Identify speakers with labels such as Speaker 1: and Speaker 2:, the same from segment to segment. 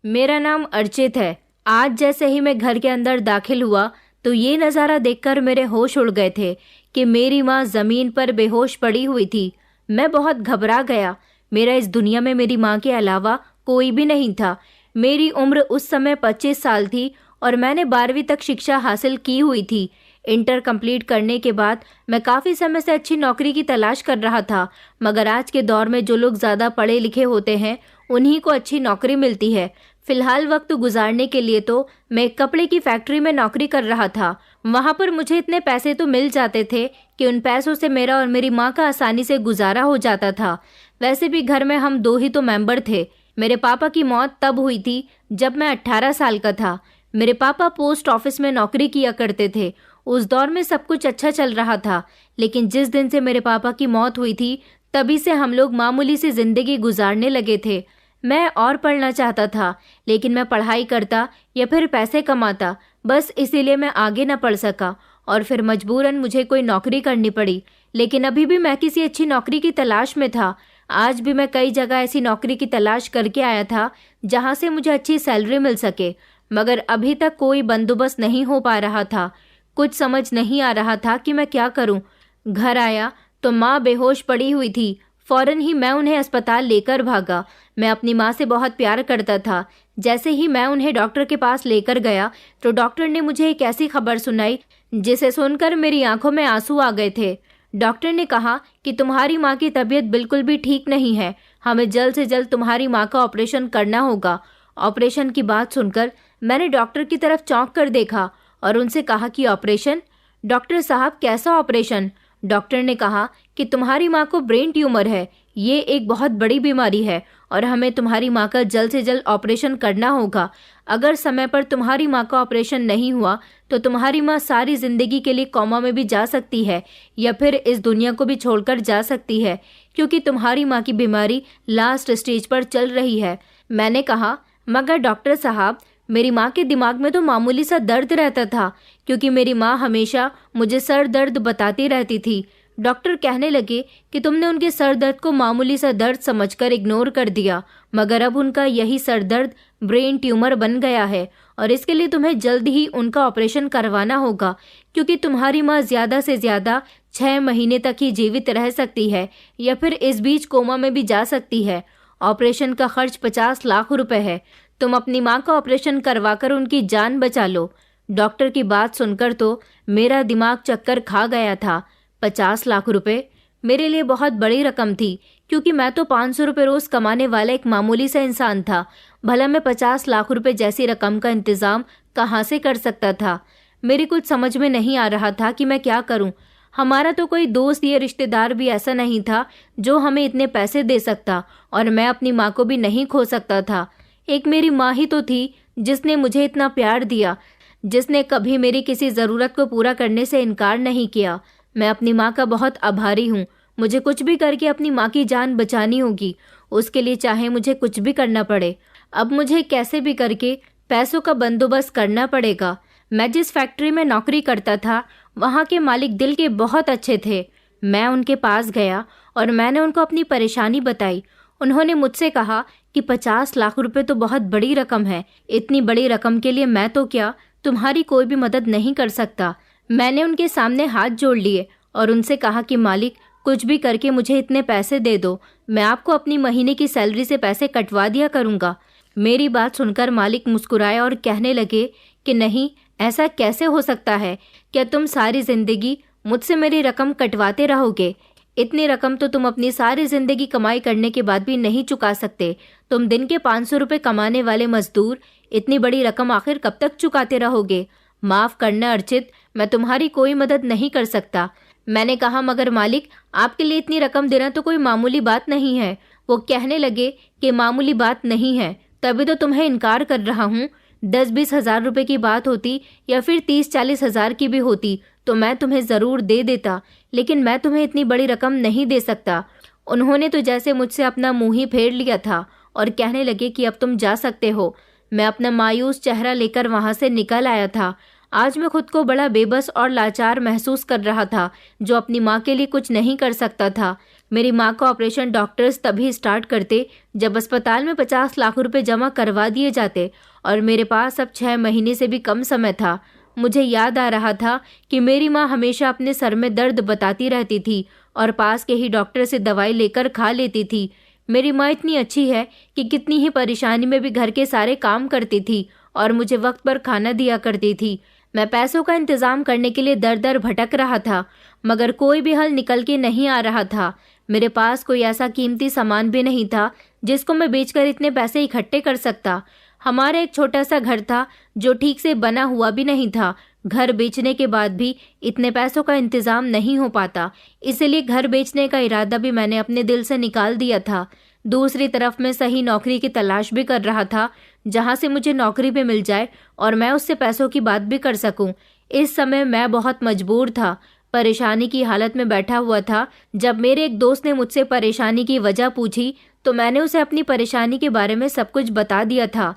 Speaker 1: मेरा नाम अर्चित है। आज जैसे ही मैं घर के अंदर दाखिल हुआ तो ये नज़ारा देखकर मेरे होश उड़ गए थे कि मेरी माँ ज़मीन पर बेहोश पड़ी हुई थी। मैं बहुत घबरा गया। मेरा इस दुनिया में मेरी माँ के अलावा कोई भी नहीं था। मेरी उम्र उस समय 25 साल थी और मैंने 12वीं तक शिक्षा हासिल की हुई थी। इंटर कंप्लीट करने के बाद मैं काफ़ी समय से अच्छी नौकरी की तलाश कर रहा था, मगर आज के दौर में जो लोग ज़्यादा पढ़े लिखे होते हैं उन्हीं को अच्छी नौकरी मिलती है। फिलहाल वक्त गुजारने के लिए तो मैं एक कपड़े की फैक्ट्री में नौकरी कर रहा था। वहाँ पर मुझे इतने पैसे तो मिल जाते थे कि उन पैसों से मेरा और मेरी माँ का आसानी से गुजारा हो जाता था। वैसे भी घर में हम 2 ही तो मेंबर थे। मेरे पापा की मौत तब हुई थी जब मैं 18 साल का था। मेरे पापा पोस्ट ऑफिस में नौकरी किया करते थे। उस दौर में सब कुछ अच्छा चल रहा था, लेकिन जिस दिन से मेरे पापा की मौत हुई थी तभी से हम लोग मामूली सी जिंदगी गुजारने लगे थे। मैं और पढ़ना चाहता था, लेकिन मैं पढ़ाई करता या फिर पैसे कमाता, बस इसीलिए मैं आगे न पढ़ सका और फिर मजबूरन मुझे कोई नौकरी करनी पड़ी। लेकिन अभी भी मैं किसी अच्छी नौकरी की तलाश में था। आज भी मैं कई जगह ऐसी नौकरी की तलाश करके आया था जहां से मुझे अच्छी सैलरी मिल सके, मगर अभी तक कोई बंदोबस्त नहीं हो पा रहा था। कुछ समझ नहीं आ रहा था कि मैं क्या करूं। घर आया तो माँ बेहोश पड़ी हुई थी। फौरन ही मैं उन्हें अस्पताल लेकर भागा। मैं अपनी माँ से बहुत प्यार करता था। जैसे ही मैं उन्हें डॉक्टर के पास लेकर गया तो डॉक्टर ने मुझे एक ऐसी खबर सुनाई जिसे सुनकर मेरी आंखों में आंसू आ गए थे। डॉक्टर ने कहा कि तुम्हारी माँ की तबीयत बिल्कुल भी ठीक नहीं है, हमें जल्द से जल्द तुम्हारी माँ का ऑपरेशन करना होगा। ऑपरेशन की बात सुनकर मैंने डॉक्टर की तरफ चौंक कर देखा और उनसे कहा कि ऑपरेशन? डॉक्टर साहब, कैसा ऑपरेशन? डॉक्टर ने कहा कि तुम्हारी माँ को ब्रेन ट्यूमर है। ये एक बहुत बड़ी बीमारी है और हमें तुम्हारी माँ का जल्द से जल्द ऑपरेशन करना होगा। अगर समय पर तुम्हारी माँ का ऑपरेशन नहीं हुआ तो तुम्हारी माँ सारी जिंदगी के लिए कोमा में भी जा सकती है या फिर इस दुनिया को भी छोड़कर जा सकती है, क्योंकि तुम्हारी माँ की बीमारी लास्ट स्टेज पर चल रही है। मैंने कहा, मगर डॉक्टर साहब, मेरी माँ के दिमाग में तो मामूली सा दर्द रहता था, क्योंकि मेरी माँ हमेशा मुझे सर दर्द बताती रहती थी। डॉक्टर कहने लगे कि तुमने उनके सर दर्द को मामूली सा दर्द समझकर इग्नोर कर दिया, मगर अब उनका यही सर दर्द ब्रेन ट्यूमर बन गया है और इसके लिए तुम्हें जल्द ही उनका ऑपरेशन करवाना होगा, क्योंकि तुम्हारी माँ ज़्यादा से ज़्यादा 6 महीने तक ही जीवित रह सकती है या फिर इस बीच कोमा में भी जा सकती है। ऑपरेशन का खर्च 50 लाख रुपए है। तुम अपनी माँ का ऑपरेशन करवाकर उनकी जान बचा लो। डॉक्टर की बात सुनकर तो मेरा दिमाग चक्कर खा गया था। 50 लाख रुपए मेरे लिए बहुत बड़ी रकम थी, क्योंकि मैं तो 500 रुपये रोज कमाने वाला एक मामूली सा इंसान था। भला मैं 50 लाख रुपए जैसी रकम का इंतजाम कहाँ से कर सकता था? मेरी कुछ समझ में नहीं आ रहा था कि मैं क्या करूं। हमारा तो कोई दोस्त या रिश्तेदार भी ऐसा नहीं था जो हमें इतने पैसे दे सकता, और मैं अपनी माँ को भी नहीं खो सकता था। एक मेरी माँ ही तो थी जिसने मुझे इतना प्यार दिया, जिसने कभी मेरी किसी ज़रूरत को पूरा करने से इनकार नहीं किया। मैं अपनी माँ का बहुत आभारी हूँ। मुझे कुछ भी करके अपनी माँ की जान बचानी होगी, उसके लिए चाहे मुझे कुछ भी करना पड़े। अब मुझे कैसे भी करके पैसों का बंदोबस्त करना पड़ेगा। मैं जिस फैक्ट्री में नौकरी करता था वहाँ के मालिक दिल के बहुत अच्छे थे। मैं उनके पास गया और मैंने उनको अपनी परेशानी बताई। उन्होंने मुझसे कहा कि 50 लाख रुपए तो बहुत बड़ी रकम है। इतनी बड़ी रकम के लिए मैं तो क्या, तुम्हारी कोई भी मदद नहीं कर सकता। मैंने उनके सामने हाथ जोड़ लिए और उनसे कहा कि मालिक, कुछ भी करके मुझे इतने पैसे दे दो, मैं आपको अपनी महीने की सैलरी से पैसे कटवा दिया करूँगा। मेरी बात सुनकर मालिक मुस्कुराए और कहने लगे कि नहीं, ऐसा कैसे हो सकता है? क्या तुम सारी जिंदगी मुझसे मेरी रकम कटवाते रहोगे? इतनी रकम तो तुम अपनी सारी जिंदगी कमाई करने के बाद भी नहीं चुका सकते। तुम दिन के 500 रुपये कमाने वाले मजदूर इतनी बड़ी रकम आखिर कब तक चुकाते रहोगे? माफ करना अर्चित, मैं तुम्हारी कोई मदद नहीं कर सकता। मैंने कहा, मगर मालिक, आपके लिए इतनी रकम देना तो कोई मामूली बात नहीं है। वो कहने लगे कि मामूली बात नहीं है, तभी तो तुम्हें इनकार कर रहा हूँ। 10-20 हज़ार रुपए की बात होती या फिर 30-40 हज़ार की भी होती तो मैं तुम्हें ज़रूर दे देता, लेकिन मैं तुम्हें इतनी बड़ी रकम नहीं दे सकता। उन्होंने तो जैसे मुझसे अपना मुंह ही फेर लिया था और कहने लगे कि अब तुम जा सकते हो। मैं अपना मायूस चेहरा लेकर वहाँ से निकल आया था। आज मैं खुद को बड़ा बेबस और लाचार महसूस कर रहा था, जो अपनी माँ के लिए कुछ नहीं कर सकता था। मेरी माँ का ऑपरेशन डॉक्टर्स तभी स्टार्ट करते जब अस्पताल में 50 लाख रुपए जमा करवा दिए जाते और मेरे पास अब 6 महीने से भी कम समय था। मुझे याद आ रहा था कि मेरी माँ हमेशा अपने सर में दर्द बताती रहती थी और पास के ही डॉक्टर से दवाई लेकर खा लेती थी। मेरी माँ इतनी अच्छी है कि कितनी ही परेशानी में भी घर के सारे काम करती थी और मुझे वक्त पर खाना दिया करती थी। मैं पैसों का इंतजाम करने के लिए दर दर भटक रहा था, मगर कोई भी हल निकल के नहीं आ रहा था। मेरे पास कोई ऐसा कीमती सामान भी नहीं था जिसको मैं बेचकर इतने पैसे इकट्ठे कर सकता। हमारा एक छोटा सा घर था जो ठीक से बना हुआ भी नहीं था। घर बेचने के बाद भी इतने पैसों का इंतजाम नहीं हो पाता, इसलिए घर बेचने का इरादा भी मैंने अपने दिल से निकाल दिया था। दूसरी तरफ मैं सही नौकरी की तलाश भी कर रहा था, जहां से मुझे नौकरी भी मिल जाए और मैं उससे पैसों की बात भी कर सकूं। इस समय मैं बहुत मजबूर था, परेशानी की हालत में बैठा हुआ था। जब मेरे एक दोस्त ने मुझसे परेशानी की वजह पूछी तो मैंने उसे अपनी परेशानी के बारे में सब कुछ बता दिया था।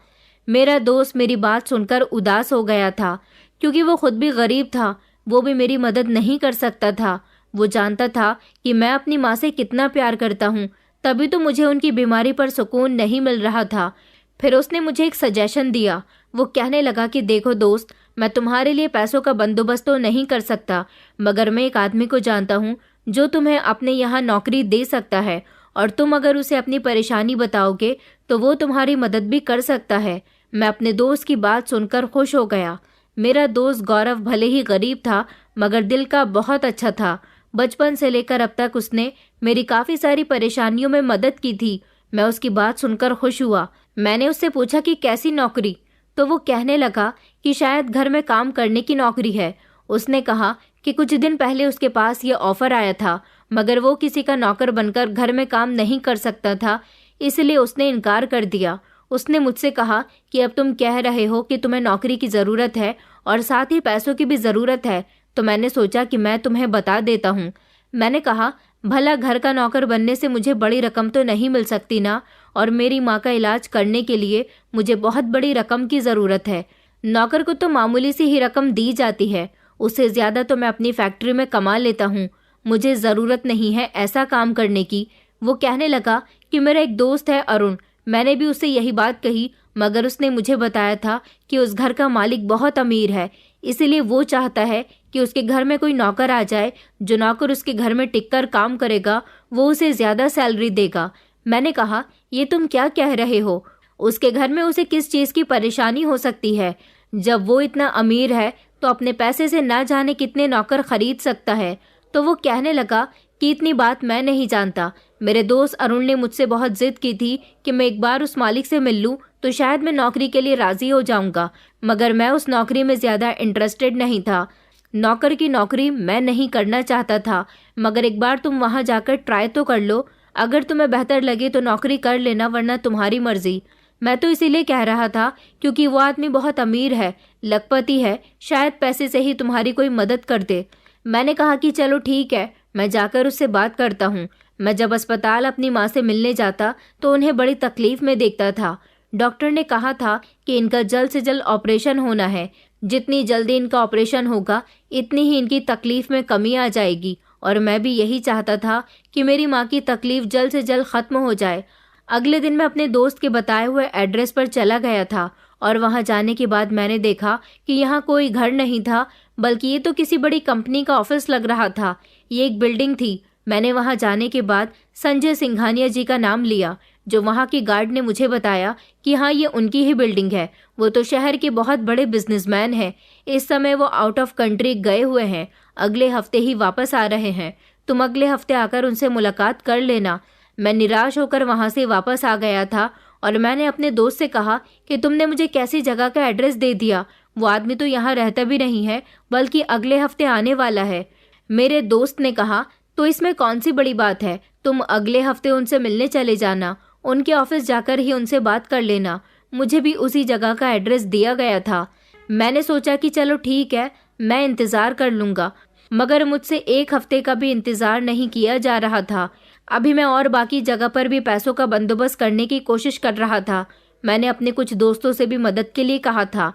Speaker 1: मेरा दोस्त मेरी बात सुनकर उदास हो गया था, क्योंकि वो खुद भी गरीब था। वो भी मेरी मदद नहीं कर सकता था। वो जानता था कि मैं अपनी माँ से कितना प्यार करता हूँ, तभी तो मुझे उनकी बीमारी पर सुकून नहीं मिल रहा था। फिर उसने मुझे एक सजेशन दिया। वो कहने लगा कि देखो दोस्त, मैं तुम्हारे लिए पैसों का बंदोबस्त तो नहीं कर सकता, मगर मैं एक आदमी को जानता हूँ जो तुम्हें अपने यहाँ नौकरी दे सकता है, और तुम अगर उसे अपनी परेशानी बताओगे तो वो तुम्हारी मदद भी कर सकता है। मैं अपने दोस्त की बात सुनकर खुश हो गया। मेरा दोस्त गौरव भले ही गरीब था, मगर दिल का बहुत अच्छा था। बचपन से लेकर अब तक उसने मेरी काफ़ी सारी परेशानियों में मदद की थी। मैं उसकी बात सुनकर खुश हुआ। मैंने उससे पूछा कि कैसी नौकरी, तो वो कहने लगा कि शायद घर में काम करने की नौकरी है। उसने कहा कि कुछ दिन पहले उसके पास ये ऑफर आया था, मगर वो किसी का नौकर बनकर घर में काम नहीं कर सकता था, इसलिए उसने इनकार कर दिया। उसने मुझसे कहा कि अब तुम कह रहे हो कि तुम्हें नौकरी की ज़रूरत है और साथ ही पैसों की भी ज़रूरत है, तो मैंने सोचा कि मैं तुम्हें बता देता हूँ। मैंने कहा, भला घर का नौकर बनने से मुझे बड़ी रकम तो नहीं मिल सकती ना, और मेरी माँ का इलाज करने के लिए मुझे बहुत बड़ी रकम की ज़रूरत है। नौकर को तो मामूली सी ही रकम दी जाती है, उससे ज़्यादा तो मैं अपनी फैक्ट्री में कमा लेता हूँ। मुझे ज़रूरत नहीं है ऐसा काम करने की। वो कहने लगा कि मेरा एक दोस्त है अरुण, मैंने भी उससे यही बात कही, मगर उसने मुझे बताया था कि उस घर का मालिक बहुत अमीर है, इसलिए वो चाहता है कि उसके घर में कोई नौकर आ जाए। जो नौकर उसके घर में टिककर काम करेगा वो उसे ज़्यादा सैलरी देगा। मैंने कहा, ये तुम क्या कह रहे हो? उसके घर में उसे किस चीज़ की परेशानी हो सकती है? जब वो इतना अमीर है तो अपने पैसे से ना जाने कितने नौकर खरीद सकता है। तो वो कहने लगा कि इतनी बात मैं नहीं जानता। मेरे दोस्त अरुण ने मुझसे बहुत जिद की थी कि मैं एक बार उस मालिक से मिल लूं तो शायद मैं नौकरी के लिए राजी हो जाऊंगा, मगर मैं उस नौकरी में ज़्यादा इंटरेस्टेड नहीं था। नौकर की नौकरी मैं नहीं करना चाहता था, मगर एक बार तुम वहां जाकर ट्राई तो कर लो। अगर तुम्हें बेहतर लगे तो नौकरी कर लेना, वरना तुम्हारी मर्जी। मैं तो इसीलिए कह रहा था क्योंकि वो आदमी बहुत अमीर है, लखपति है, शायद पैसे से ही तुम्हारी कोई मदद कर दे। मैंने कहा कि चलो ठीक है, मैं जाकर उससे बात करता हूँ। मैं जब अस्पताल अपनी माँ से मिलने जाता तो उन्हें बड़ी तकलीफ में देखता था। डॉक्टर ने कहा था कि इनका जल्द से जल्द ऑपरेशन होना है। जितनी जल्दी इनका ऑपरेशन होगा इतनी ही इनकी तकलीफ में कमी आ जाएगी, और मैं भी यही चाहता था कि मेरी माँ की तकलीफ जल्द से जल्द ख़त्म हो जाए। अगले दिन मैं अपने दोस्त के बताए हुए एड्रेस पर चला गया था, और वहां जाने के बाद मैंने देखा कि यहाँ कोई घर नहीं था, बल्कि ये तो किसी बड़ी कंपनी का ऑफिस लग रहा था। ये एक बिल्डिंग थी। मैंने वहां जाने के बाद संजय सिंघानिया जी का नाम लिया, जो वहां की गार्ड ने मुझे बताया कि हाँ, ये उनकी ही बिल्डिंग है। वो तो शहर के बहुत बड़े बिजनेसमैन हैं। इस समय वो आउट ऑफ कंट्री गए हुए हैं, अगले हफ्ते ही वापस आ रहे हैं। तुम अगले हफ्ते आकर उनसे मुलाकात कर लेना। मैं निराश होकर वहां से वापस आ गया था, और मैंने अपने दोस्त से कहा कि तुमने मुझे कैसी जगह का एड्रेस दे दिया। वो आदमी तो यहाँ रहता भी नहीं है, बल्कि अगले हफ्ते आने वाला है। मेरे दोस्त ने कहा, तो इसमें कौन सी बड़ी बात है, तुम अगले हफ्ते उनसे मिलने चले जाना, उनके ऑफिस जाकर ही उनसे बात कर लेना। मुझे भी उसी जगह का एड्रेस दिया गया था। मैंने सोचा कि चलो ठीक है, मैं इंतज़ार कर लूँगा, मगर मुझसे एक हफ्ते का भी इंतज़ार नहीं किया जा रहा था। अभी मैं और बाकी जगह पर भी पैसों का बंदोबस्त करने की कोशिश कर रहा था। मैंने अपने कुछ दोस्तों से भी मदद के लिए कहा था।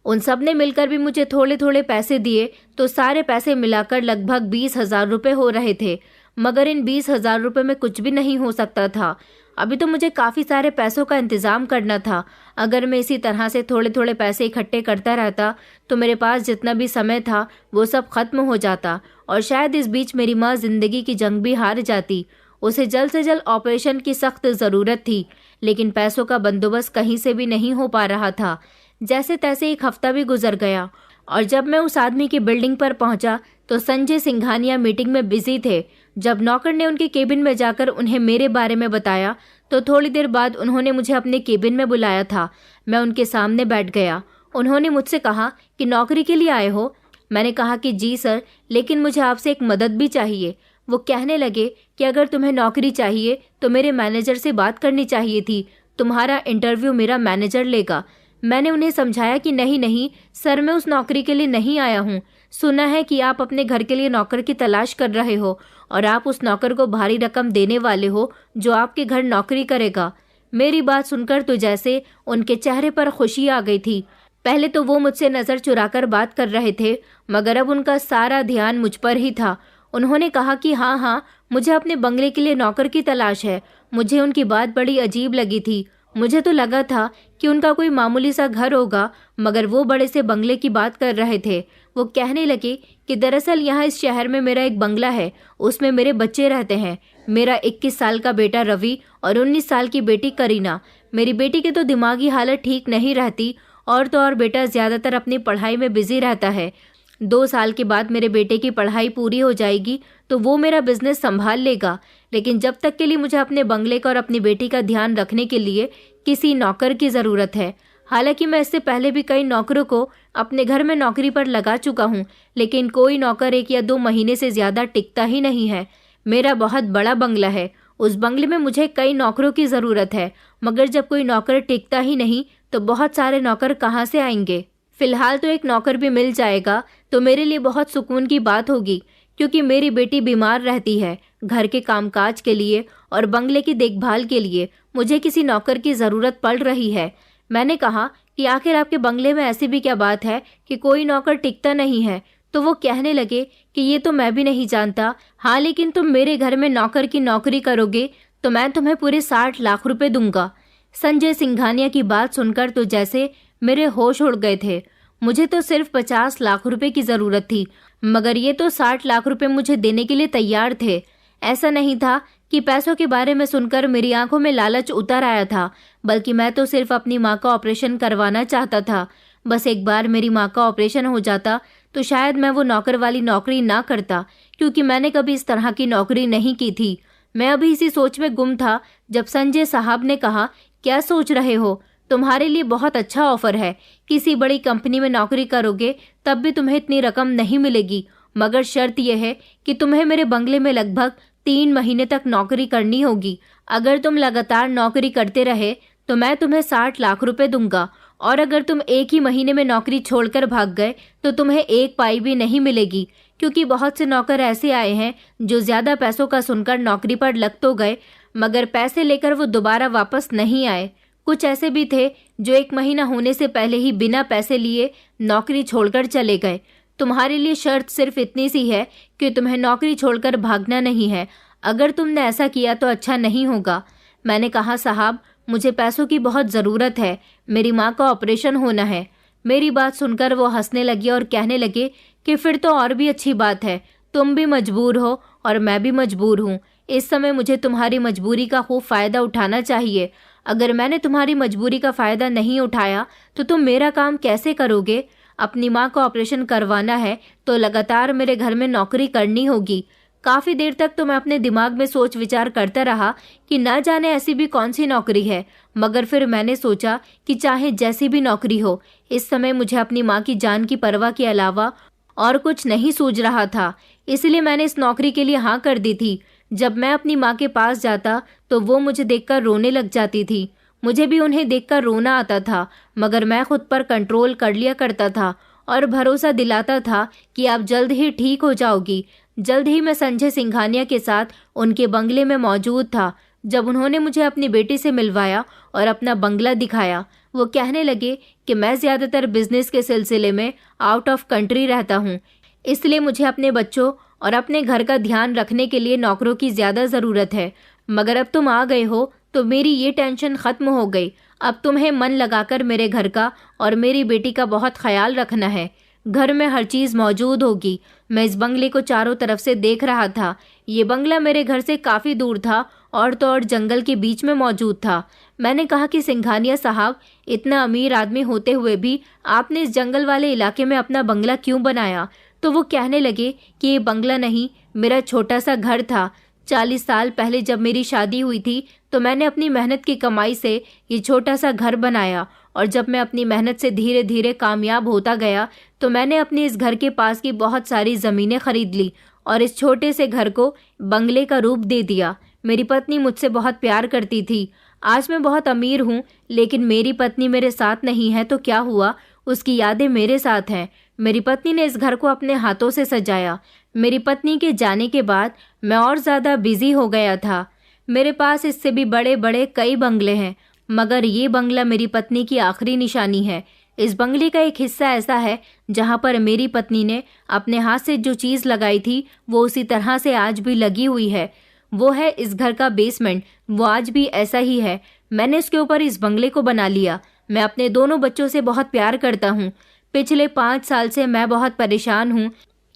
Speaker 1: उन सब ने मिलकर भी मुझे थोड़े थोड़े पैसे दिए, तो सारे पैसे मिलाकर लगभग 20,000 रुपये हो रहे थे। मगर इन 20,000 रुपये में कुछ भी नहीं हो सकता था। अभी तो मुझे काफ़ी सारे पैसों का इंतज़ाम करना था। अगर मैं इसी तरह से थोड़े थोड़े पैसे इकट्ठे करता रहता तो मेरे पास जितना भी समय था वो सब खत्म हो जाता और शायद इस बीच मेरी माँ ज़िंदगी की जंग भी हार जाती। उसे जल्द से जल्द ऑपरेशन की सख्त ज़रूरत थी, लेकिन पैसों का बंदोबस्त कहीं से भी नहीं हो पा रहा था। जैसे तैसे एक हफ्ता भी गुजर गया और जब मैं उस आदमी की बिल्डिंग पर पहुंचा तो संजय सिंघानिया मीटिंग में बिजी थे। जब नौकर ने उनके केबिन में जाकर उन्हें मेरे बारे में बताया तो थोड़ी देर बाद उन्होंने मुझे अपने केबिन में बुलाया था। मैं उनके सामने बैठ गया। उन्होंने मुझसे कहा कि नौकरी के लिए आए हो? मैंने कहा कि जी सर, लेकिन मुझे आपसे एक मदद भी चाहिए। वो कहने लगे कि अगर तुम्हें नौकरी चाहिए तो मेरे मैनेजर से बात करनी चाहिए थी। तुम्हारा इंटरव्यू मेरा मैनेजर लेगा। मैंने उन्हें समझाया कि नहीं नहीं सर, मैं उस नौकरी के लिए नहीं आया हूँ। सुना है कि आप अपने घर के लिए नौकर की तलाश कर रहे हो और आप उस नौकर को भारी रकम देने वाले हो जो आपके घर नौकरी करेगा। मेरी बात सुनकर तो जैसे उनके चेहरे पर खुशी आ गई थी। पहले तो वो मुझसे नज़र चुराकर बात कर रहे थे, मगर अब उनका सारा ध्यान मुझ पर ही था। उन्होंने कहा कि हाँ हाँ, मुझे अपने बंगले के लिए नौकर की तलाश है। मुझे उनकी बात बड़ी अजीब लगी थी। मुझे तो लगा था कि उनका कोई मामूली सा घर होगा, मगर वो बड़े से बंगले की बात कर रहे थे। वो कहने लगे कि दरअसल यहाँ इस शहर में मेरा एक बंगला है, उसमें मेरे बच्चे रहते हैं। मेरा 21 साल का बेटा रवि और 19 साल की बेटी करीना। मेरी बेटी की तो दिमागी हालत ठीक नहीं रहती और तो और बेटा ज़्यादातर अपनी पढ़ाई में बिजी रहता है। 2 साल के बाद मेरे बेटे की पढ़ाई पूरी हो जाएगी तो वो मेरा बिजनेस संभाल लेगा, लेकिन जब तक के लिए मुझे अपने बंगले का और अपनी बेटी का ध्यान रखने के लिए किसी नौकर की ज़रूरत है। हालांकि मैं इससे पहले भी कई नौकरों को अपने घर में नौकरी पर लगा चुका हूँ, लेकिन कोई नौकर 1 या 2 महीने से ज़्यादा टिकता ही नहीं है। मेरा बहुत बड़ा बंगला है, उस बंगले में मुझे कई नौकरों की ज़रूरत है, मगर जब कोई नौकर टिकता ही नहीं तो बहुत सारे नौकर कहाँ से आएंगे। फिलहाल तो एक नौकर भी मिल जाएगा तो मेरे लिए बहुत सुकून की बात होगी, क्योंकि मेरी बेटी बीमार रहती है। घर के कामकाज के लिए और बंगले की देखभाल के लिए मुझे किसी नौकर की ज़रूरत पड़ रही है। मैंने कहा कि आखिर आपके बंगले में ऐसी भी क्या बात है कि कोई नौकर टिकता नहीं है? तो वो कहने लगे कि ये तो मैं भी नहीं जानता। हाँ, लेकिन तुम मेरे घर में नौकर की नौकरी करोगे तो मैं तुम्हें पूरे 60 लाख रुपए दूंगा। संजय सिंघानिया की बात सुनकर तो जैसे मेरे होश उड़ गए थे। मुझे तो सिर्फ 50 लाख रुपए की ज़रूरत थी, मगर ये तो 60 लाख रुपए मुझे देने के लिए तैयार थे। ऐसा नहीं था कि पैसों के बारे में सुनकर मेरी आंखों में लालच उतर आया था, बल्कि मैं तो सिर्फ अपनी माँ का ऑपरेशन करवाना चाहता था। बस एक बार मेरी माँ का ऑपरेशन हो जाता तो शायद मैं वो नौकर वाली नौकरी ना करता, क्योंकि मैंने कभी इस तरह की नौकरी नहीं की थी। मैं अभी इसी सोच में गुम था जब संजय साहब ने कहा, क्या सोच रहे हो? तुम्हारे लिए बहुत अच्छा ऑफर है। किसी बड़ी कंपनी में नौकरी करोगे तब भी तुम्हें इतनी रकम नहीं मिलेगी, मगर शर्त यह है कि तुम्हें मेरे बंगले में लगभग 3 महीने तक नौकरी करनी होगी। अगर तुम लगातार नौकरी करते रहे तो मैं तुम्हें 60 लाख रुपए दूंगा, और अगर तुम 1 ही महीने में नौकरी छोड़कर भाग गए तो तुम्हें 1 पाई भी नहीं मिलेगी, क्योंकि बहुत से नौकर ऐसे आए हैं जो ज़्यादा पैसों का सुनकर नौकरी पर लग तो गए, मगर पैसे लेकर वो दोबारा वापस नहीं आए। कुछ ऐसे भी थे जो 1 महीना होने से पहले ही बिना पैसे लिए नौकरी छोड़कर चले गए। तुम्हारे लिए शर्त सिर्फ इतनी सी है कि तुम्हें नौकरी छोड़कर भागना नहीं है। अगर तुमने ऐसा किया तो अच्छा नहीं होगा। मैंने कहा, साहब, मुझे पैसों की बहुत ज़रूरत है, मेरी माँ का ऑपरेशन होना है। मेरी बात सुनकर वो हंसने लगी और कहने लगे कि फिर तो और भी अच्छी बात है, तुम भी मजबूर हो और मैं भी मजबूर हूँ। इस समय मुझे तुम्हारी मजबूरी का खूब फ़ायदा उठाना चाहिए। अगर मैंने तुम्हारी मजबूरी का फ़ायदा नहीं उठाया तो तुम मेरा काम कैसे करोगे? अपनी माँ का ऑपरेशन करवाना है तो लगातार मेरे घर में नौकरी करनी होगी। काफ़ी देर तक तो मैं अपने दिमाग में सोच विचार करता रहा कि ना जाने ऐसी भी कौन सी नौकरी है, मगर फिर मैंने सोचा कि चाहे जैसी भी नौकरी हो, इस समय मुझे अपनी माँ की जान की परवाह के अलावा और कुछ नहीं सूझ रहा था। इसलिए मैंने इस नौकरी के लिए हाँ कर दी थी। जब मैं अपनी माँ के पास जाता तो वो मुझे देखकर रोने लग जाती थी। मुझे भी उन्हें देखकर रोना आता था, मगर मैं खुद पर कंट्रोल कर लिया करता था और भरोसा दिलाता था कि आप जल्द ही ठीक हो जाओगी। जल्द ही मैं संजय सिंघानिया के साथ उनके बंगले में मौजूद था। जब उन्होंने मुझे अपनी बेटी से मिलवाया और अपना बंगला दिखाया, वो कहने लगे कि मैं ज़्यादातर बिजनेस के सिलसिले में आउट ऑफ कंट्री रहता हूँ, इसलिए मुझे अपने बच्चों और अपने घर का ध्यान रखने के लिए नौकरों की ज़्यादा ज़रूरत है। मगर अब तुम आ गए हो तो मेरी ये टेंशन ख़त्म हो गई। अब तुम्हें मन लगाकर मेरे घर का और मेरी बेटी का बहुत ख्याल रखना है। घर में हर चीज़ मौजूद होगी। मैं इस बंगले को चारों तरफ से देख रहा था। ये बंगला मेरे घर से काफ़ी दूर था और तो और जंगल के बीच में मौजूद था। मैंने कहा कि सिंघानिया साहब, इतना अमीर आदमी होते हुए भी आपने इस जंगल वाले इलाके में अपना बंगला क्यों बनाया? तो वो कहने लगे कि ये बंगला नहीं, मेरा छोटा सा घर था। 40 साल पहले जब मेरी शादी हुई थी तो मैंने अपनी मेहनत की कमाई से ये छोटा सा घर बनाया, और जब मैं अपनी मेहनत से धीरे धीरे कामयाब होता गया तो मैंने अपने इस घर के पास की बहुत सारी ज़मीनें खरीद ली और इस छोटे से घर को बंगले का रूप दे दिया। मेरी पत्नी मुझसे बहुत प्यार करती थी। आज मैं बहुत अमीर हूँ, लेकिन मेरी पत्नी मेरे साथ नहीं है तो क्या हुआ, उसकी यादें मेरे साथ हैं। मेरी पत्नी ने इस घर को अपने हाथों से सजाया। मेरी पत्नी के जाने के बाद मैं और ज़्यादा बिजी हो गया था। मेरे पास इससे भी बड़े बड़े कई बंगले हैं, मगर ये बंगला मेरी पत्नी की आखिरी निशानी है। इस बंगले का एक हिस्सा ऐसा है जहाँ पर मेरी पत्नी ने अपने हाथ से जो चीज़ लगाई थी वो उसी तरह से आज भी लगी हुई है। वो है इस घर का बेसमेंट। वो आज भी ऐसा ही है। मैंने इसके ऊपर इस बंगले को बना लिया। मैं अपने दोनों बच्चों से बहुत प्यार करता हूँ। पिछले 5 साल से मैं बहुत परेशान हूँ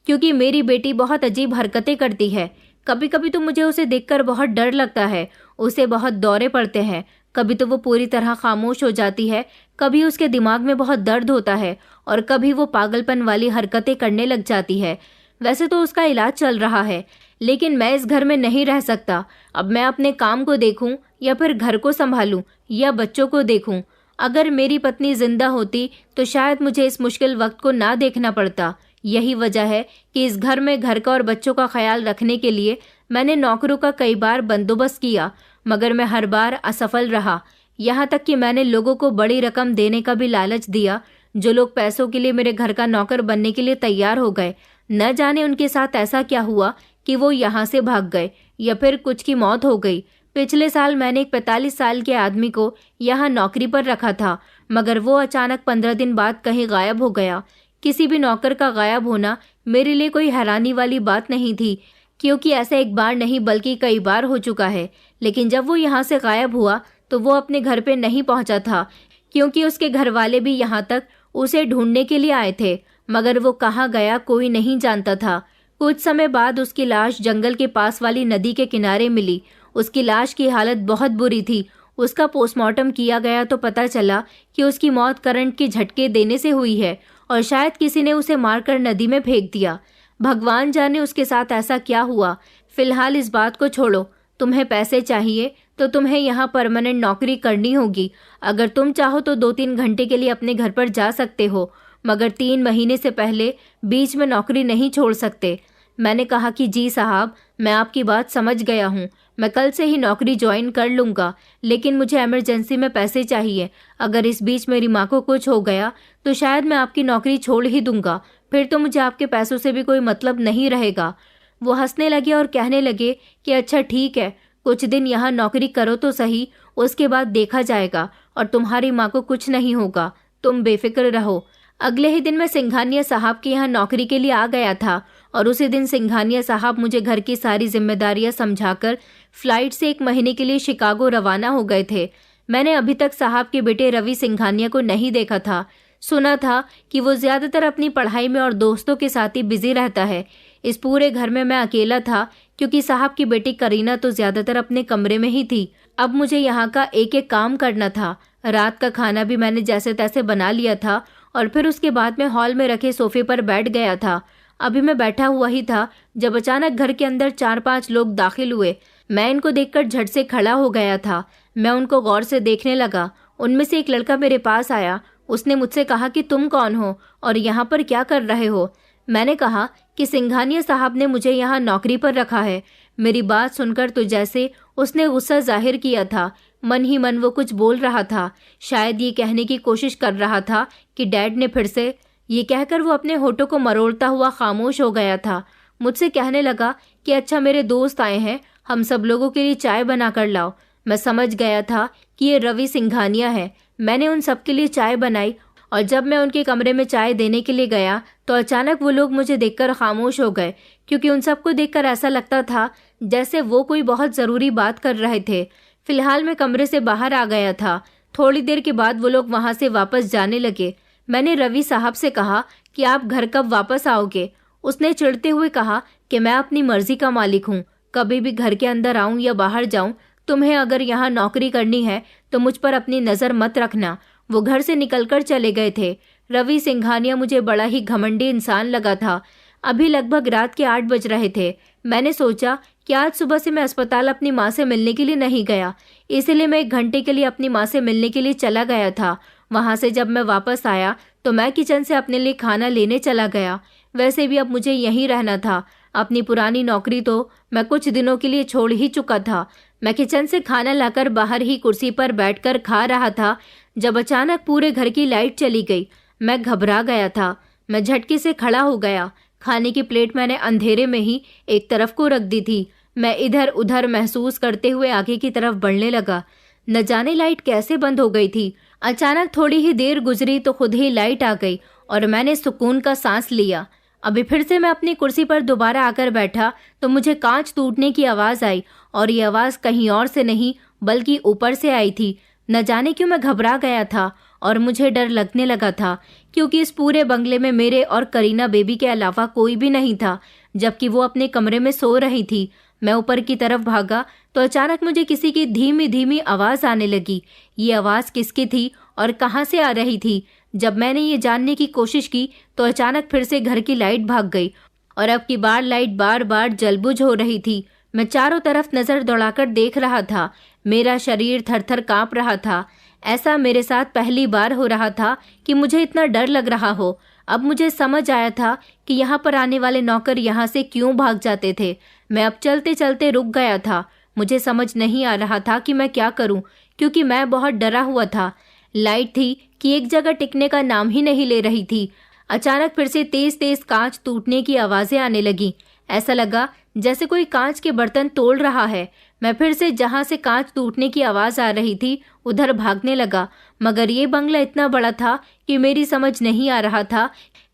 Speaker 1: क्योंकि मेरी बेटी बहुत अजीब हरकतें करती है। कभी कभी तो मुझे उसे देखकर बहुत डर लगता है। उसे बहुत दौरे पड़ते हैं। कभी तो वो पूरी तरह खामोश हो जाती है, कभी उसके दिमाग में बहुत दर्द होता है और कभी वो पागलपन वाली हरकतें करने लग जाती है। वैसे तो उसका इलाज चल रहा है, लेकिन मैं इस घर में नहीं रह सकता। अब मैं अपने काम को देखूं या फिर घर को संभालूं या बच्चों को देखूं। अगर मेरी पत्नी जिंदा होती तो शायद मुझे इस मुश्किल वक्त को ना देखना पड़ता। यही वजह है कि इस घर में घर का और बच्चों का ख्याल रखने के लिए मैंने नौकरों का कई बार बंदोबस्त किया, मगर मैं हर बार असफल रहा। यहाँ तक कि मैंने लोगों को बड़ी रकम देने का भी लालच दिया, जो लोग पैसों के लिए मेरे घर का नौकर बनने के लिए तैयार हो गए। न जाने उनके साथ ऐसा क्या हुआ कि वो यहाँ से भाग गए या फिर कुछ की मौत हो गई। पिछले साल मैंने एक 45 साल के आदमी को यहाँ नौकरी पर रखा था, मगर वो अचानक 15 दिन बाद कहीं गायब हो गया। किसी भी नौकर का गायब होना मेरे लिए कोई हैरानी वाली बात नहीं थी, क्योंकि ऐसा एक बार नहीं बल्कि कई बार हो चुका है। लेकिन जब वो यहाँ से गायब हुआ तो वो अपने घर पे नहीं पहुँचा था, क्योंकि उसके घर वाले भी यहाँ तक उसे ढूंढने के लिए आए थे, मगर वो कहाँ गया कोई नहीं जानता था। कुछ समय बाद उसकी लाश जंगल के पास वाली नदी के किनारे मिली। उसकी लाश की हालत बहुत बुरी थी। उसका पोस्टमार्टम किया गया तो पता चला कि उसकी मौत करंट के झटके देने से हुई है और शायद किसी ने उसे मारकर नदी में फेंक दिया। भगवान जाने उसके साथ ऐसा क्या हुआ। फिलहाल इस बात को छोड़ो। तुम्हें पैसे चाहिए तो तुम्हें यहाँ परमानेंट नौकरी करनी होगी। अगर तुम चाहो तो 2-3 घंटे के लिए अपने घर पर जा सकते हो, मगर 3 महीने से पहले बीच में नौकरी नहीं छोड़ सकते। मैंने कहा कि जी साहब, मैं आपकी बात समझ गया हूँ। मैं कल से ही नौकरी ज्वाइन कर लूँगा, लेकिन मुझे इमरजेंसी में पैसे चाहिए। अगर इस बीच मेरी माँ को कुछ हो गया तो शायद मैं आपकी नौकरी छोड़ ही दूँगा। फिर तो मुझे आपके पैसों से भी कोई मतलब नहीं रहेगा। वो हंसने लगे और कहने लगे कि अच्छा ठीक है, कुछ दिन यहाँ नौकरी करो तो सही, उसके बाद देखा जाएगा और तुम्हारी माँ को कुछ नहीं होगा, तुम बेफिक्र रहो। अगले ही दिन मैं सिंघानिया साहब के यहाँ नौकरी के लिए आ गया था और उसी दिन सिंघानिया साहब मुझे घर की सारी जिम्मेदारियां समझाकर फ्लाइट से 1 महीने के लिए शिकागो रवाना हो गए थे। मैंने अभी तक साहब के बेटे रवि सिंघानिया को नहीं देखा था। सुना था कि वो ज्यादातर अपनी पढ़ाई में और दोस्तों के साथ ही बिजी रहता है। इस पूरे घर में मैं अकेला था, क्योंकि साहब की बेटी करीना तो ज्यादातर अपने कमरे में ही थी। अब मुझे यहाँ का एक एक काम करना था। रात का खाना भी मैंने जैसे तैसे बना लिया था और फिर उसके बाद मैं हॉल में रखे सोफे पर बैठ गया था। अभी मैं बैठा हुआ ही था जब अचानक घर के अंदर 4-5 लोग दाखिल हुए। मैं इनको देखकर झट से खड़ा हो गया था। मैं उनको गौर से देखने लगा। उनमें से एक लड़का मेरे पास आया। उसने मुझसे कहा कि तुम कौन हो और यहाँ पर क्या कर रहे हो। मैंने कहा कि सिंघानिया साहब ने मुझे यहाँ नौकरी पर रखा है। मेरी बात सुनकर तो जैसे उसने गुस्सा जाहिर किया था, मन ही मन वो कुछ बोल रहा था। शायद ये कहने की कोशिश कर रहा था कि डैड ने फिर से। ये कहकर वो अपने होठों को मरोड़ता हुआ खामोश हो गया था। मुझसे कहने लगा कि अच्छा, मेरे दोस्त आए हैं, हम सब लोगों के लिए चाय बना कर लाओ। मैं समझ गया था कि ये रवि सिंघानिया है। मैंने उन सब के लिए चाय बनाई और जब मैं उनके कमरे में चाय देने के लिए गया तो अचानक वो लोग मुझे देखकर खामोश हो गए, क्योंकि उन सबको देखकर ऐसा लगता था जैसे वो कोई बहुत ज़रूरी बात कर रहे थे। फिलहाल मैं कमरे से बाहर आ गया था। थोड़ी देर के बाद वो लोग वहाँ से वापस जाने लगे। मैंने रवि साहब से कहा कि आप घर कब वापस आओगे। उसने चिढ़ते हुए कहा कि मैं अपनी मर्जी का मालिक हूँ, कभी भी घर के अंदर आऊँ या बाहर जाऊँ। तुम्हें अगर यहाँ नौकरी करनी है तो मुझ पर अपनी नज़र मत रखना। वो घर से निकलकर चले गए थे। रवि सिंघानिया मुझे बड़ा ही घमंडी इंसान लगा था। अभी लगभग रात के 8 बज रहे थे। मैंने सोचा कि आज सुबह से मैं अस्पताल अपनी माँ से मिलने के लिए नहीं गया, इसलिए मैं 1 घंटे के लिए अपनी माँ से मिलने के लिए चला गया था। वहाँ से जब मैं वापस आया तो मैं किचन से अपने लिए खाना लेने चला गया। वैसे भी अब मुझे यहीं रहना था। अपनी पुरानी नौकरी तो मैं कुछ दिनों के लिए छोड़ ही चुका था। मैं किचन से खाना लाकर बाहर ही कुर्सी पर बैठकर खा रहा था जब अचानक पूरे घर की लाइट चली गई। मैं घबरा गया था। मैं झटके से खड़ा हो गया। खाने की प्लेट मैंने अंधेरे में ही एक तरफ को रख दी थी। मैं इधर उधर महसूस करते हुए आगे की तरफ बढ़ने लगा। न जाने लाइट कैसे बंद हो गई थी। अचानक थोड़ी ही देर गुजरी तो खुद ही लाइट आ गई और मैंने सुकून का सांस लिया। अभी फिर से मैं अपनी कुर्सी पर दोबारा आकर बैठा तो मुझे कांच टूटने की आवाज़ आई, और ये आवाज़ कहीं और से नहीं बल्कि ऊपर से आई थी। न जाने क्यों मैं घबरा गया था और मुझे डर लगने लगा था, क्योंकि इस पूरे बंगले में मेरे और करीना बेबी के अलावा कोई भी नहीं था, जबकि वो अपने कमरे में सो रही थी। मैं ऊपर की तरफ भागा तो अचानक मुझे किसी की धीमी धीमी आवाज़ आने लगी। ये आवाज़ किसकी थी और कहाँ से आ रही थी? जब मैंने ये जानने की कोशिश की तो अचानक फिर से घर की लाइट भाग गई और अब की बार लाइट बार बार जलबुझ हो रही थी। मैं चारों तरफ नज़र दौड़ाकर देख रहा था। मेरा शरीर थर-थर काँप रहा था। ऐसा मेरे साथ पहली बार हो रहा था कि मुझे इतना डर लग रहा हो। अब मुझे समझ आया था कि यहाँ पर आने वाले नौकर यहाँ से क्यों भाग जाते थे। मैं अब चलते चलते रुक गया था। मुझे समझ नहीं आ रहा था कि मैं क्या करूं, क्योंकि मैं बहुत डरा हुआ था। लाइट थी कि एक जगह टिकने का नाम ही नहीं ले रही थी। अचानक फिर से तेज तेज कांच टूटने की आवाज़ें आने लगी। ऐसा लगा जैसे कोई कांच के बर्तन तोड़ रहा है। मैं फिर से जहाँ से कांच टूटने की आवाज़ आ रही थी उधर भागने लगा, मगर ये बंगला इतना बड़ा था कि मेरी समझ नहीं आ रहा था